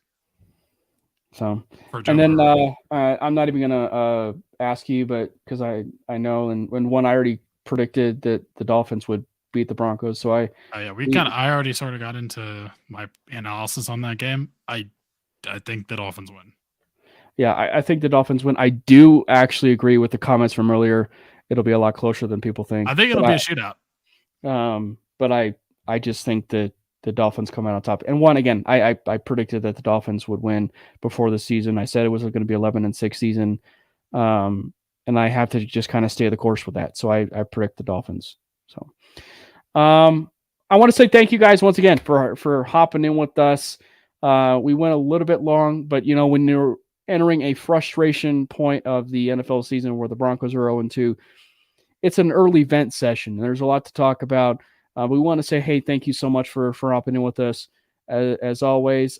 Speaker 2: So,
Speaker 3: For Joe
Speaker 2: and then
Speaker 3: Burrow.
Speaker 2: I'm not even gonna ask you, but because I know, and when one I already predicted that the Dolphins would beat the Broncos, so
Speaker 3: I already sort of got into my analysis on that game. I think the Dolphins win.
Speaker 2: Yeah, I think the Dolphins win. I do actually agree with the comments from earlier. It'll be a lot closer than people think.
Speaker 3: I think it'll be a shootout.
Speaker 2: But I just think that the Dolphins come out on top. And one, again, I predicted that the Dolphins would win before the season. I said it was going to be 11-6 season. And I have to just kind of stay the course with that. So I predict the Dolphins. So I want to say thank you guys once again for hopping in with us. We went a little bit long, but when you're entering a frustration point of the NFL season where the Broncos are 0-2, it's an early vent session. There's a lot to talk about. We want to say, hey, thank you so much for hopping in with us. As always,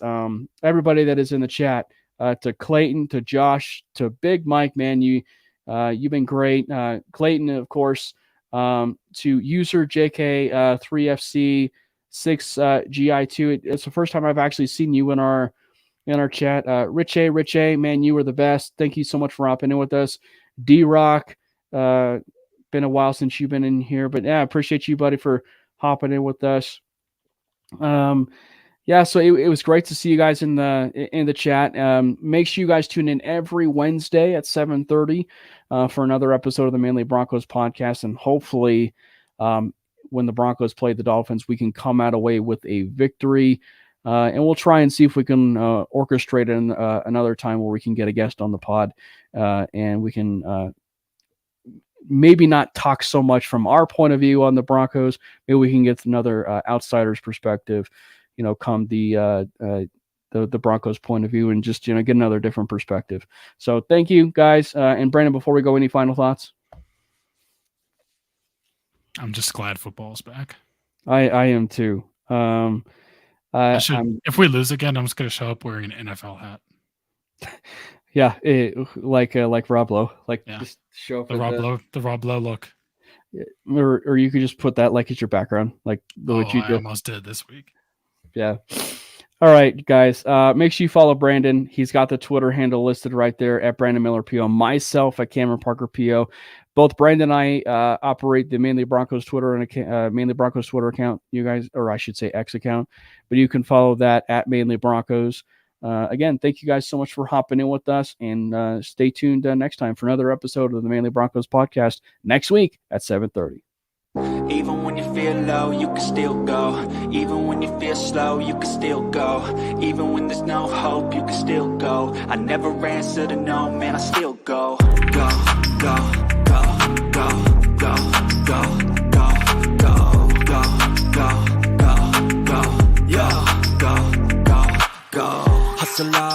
Speaker 2: everybody that is in the chat, to Clayton, to Josh, to Big Mike, man, you've been great. Clayton, of course, to user JK3FC6GI2. It's the first time I've actually seen you in our chat. Rich A, man, you were the best. Thank you so much for hopping in with us. D-Rock, been a while since you've been in here, but yeah, I appreciate you, buddy, for hopping in with us. Yeah, so it was great to see you guys in the chat. Make sure you guys tune in every Wednesday at 7:30 for another episode of the Manely Broncos podcast, and hopefully, when the Broncos play the Dolphins, we can come out away with a victory. And we'll try and see if we can orchestrate another time where we can get a guest on the pod, and we can maybe not talk so much from our point of view on the Broncos. Maybe we can get another outsider's perspective, come the Broncos point of view, and just get another different perspective. So thank you guys. And Brandon, before we go, any final thoughts?
Speaker 3: I'm just glad football's back.
Speaker 2: I am too.
Speaker 3: If we lose again, I'm just going to show up wearing an NFL hat.
Speaker 2: Yeah, like Rob Lowe, just show up
Speaker 3: the Rob Lowe look.
Speaker 2: Or you could just put that as your background, what you do.
Speaker 3: I almost did this week.
Speaker 2: Yeah. All right, guys. Make sure you follow Brandon. He's got the Twitter handle listed right there at Brandon Miller PO. Myself at Cameron Parker PO. Both Brandon and I operate the Manely Broncos Twitter and Manely Broncos Twitter account. You guys, or I should say X account, but you can follow that at Manely Broncos. Again, thank you guys so much for hopping in with us, and stay tuned next time for another episode of the Manely Broncos podcast next week at 7:30.
Speaker 1: Even when you feel low, you can still go. Even when you feel slow, you can still go. Even when there's no hope, you can still go. I never answer to no, man, I still go. Go, go, go, go, go, go, go, go, go, go, go, go, go, go, go, go. Hustle hard.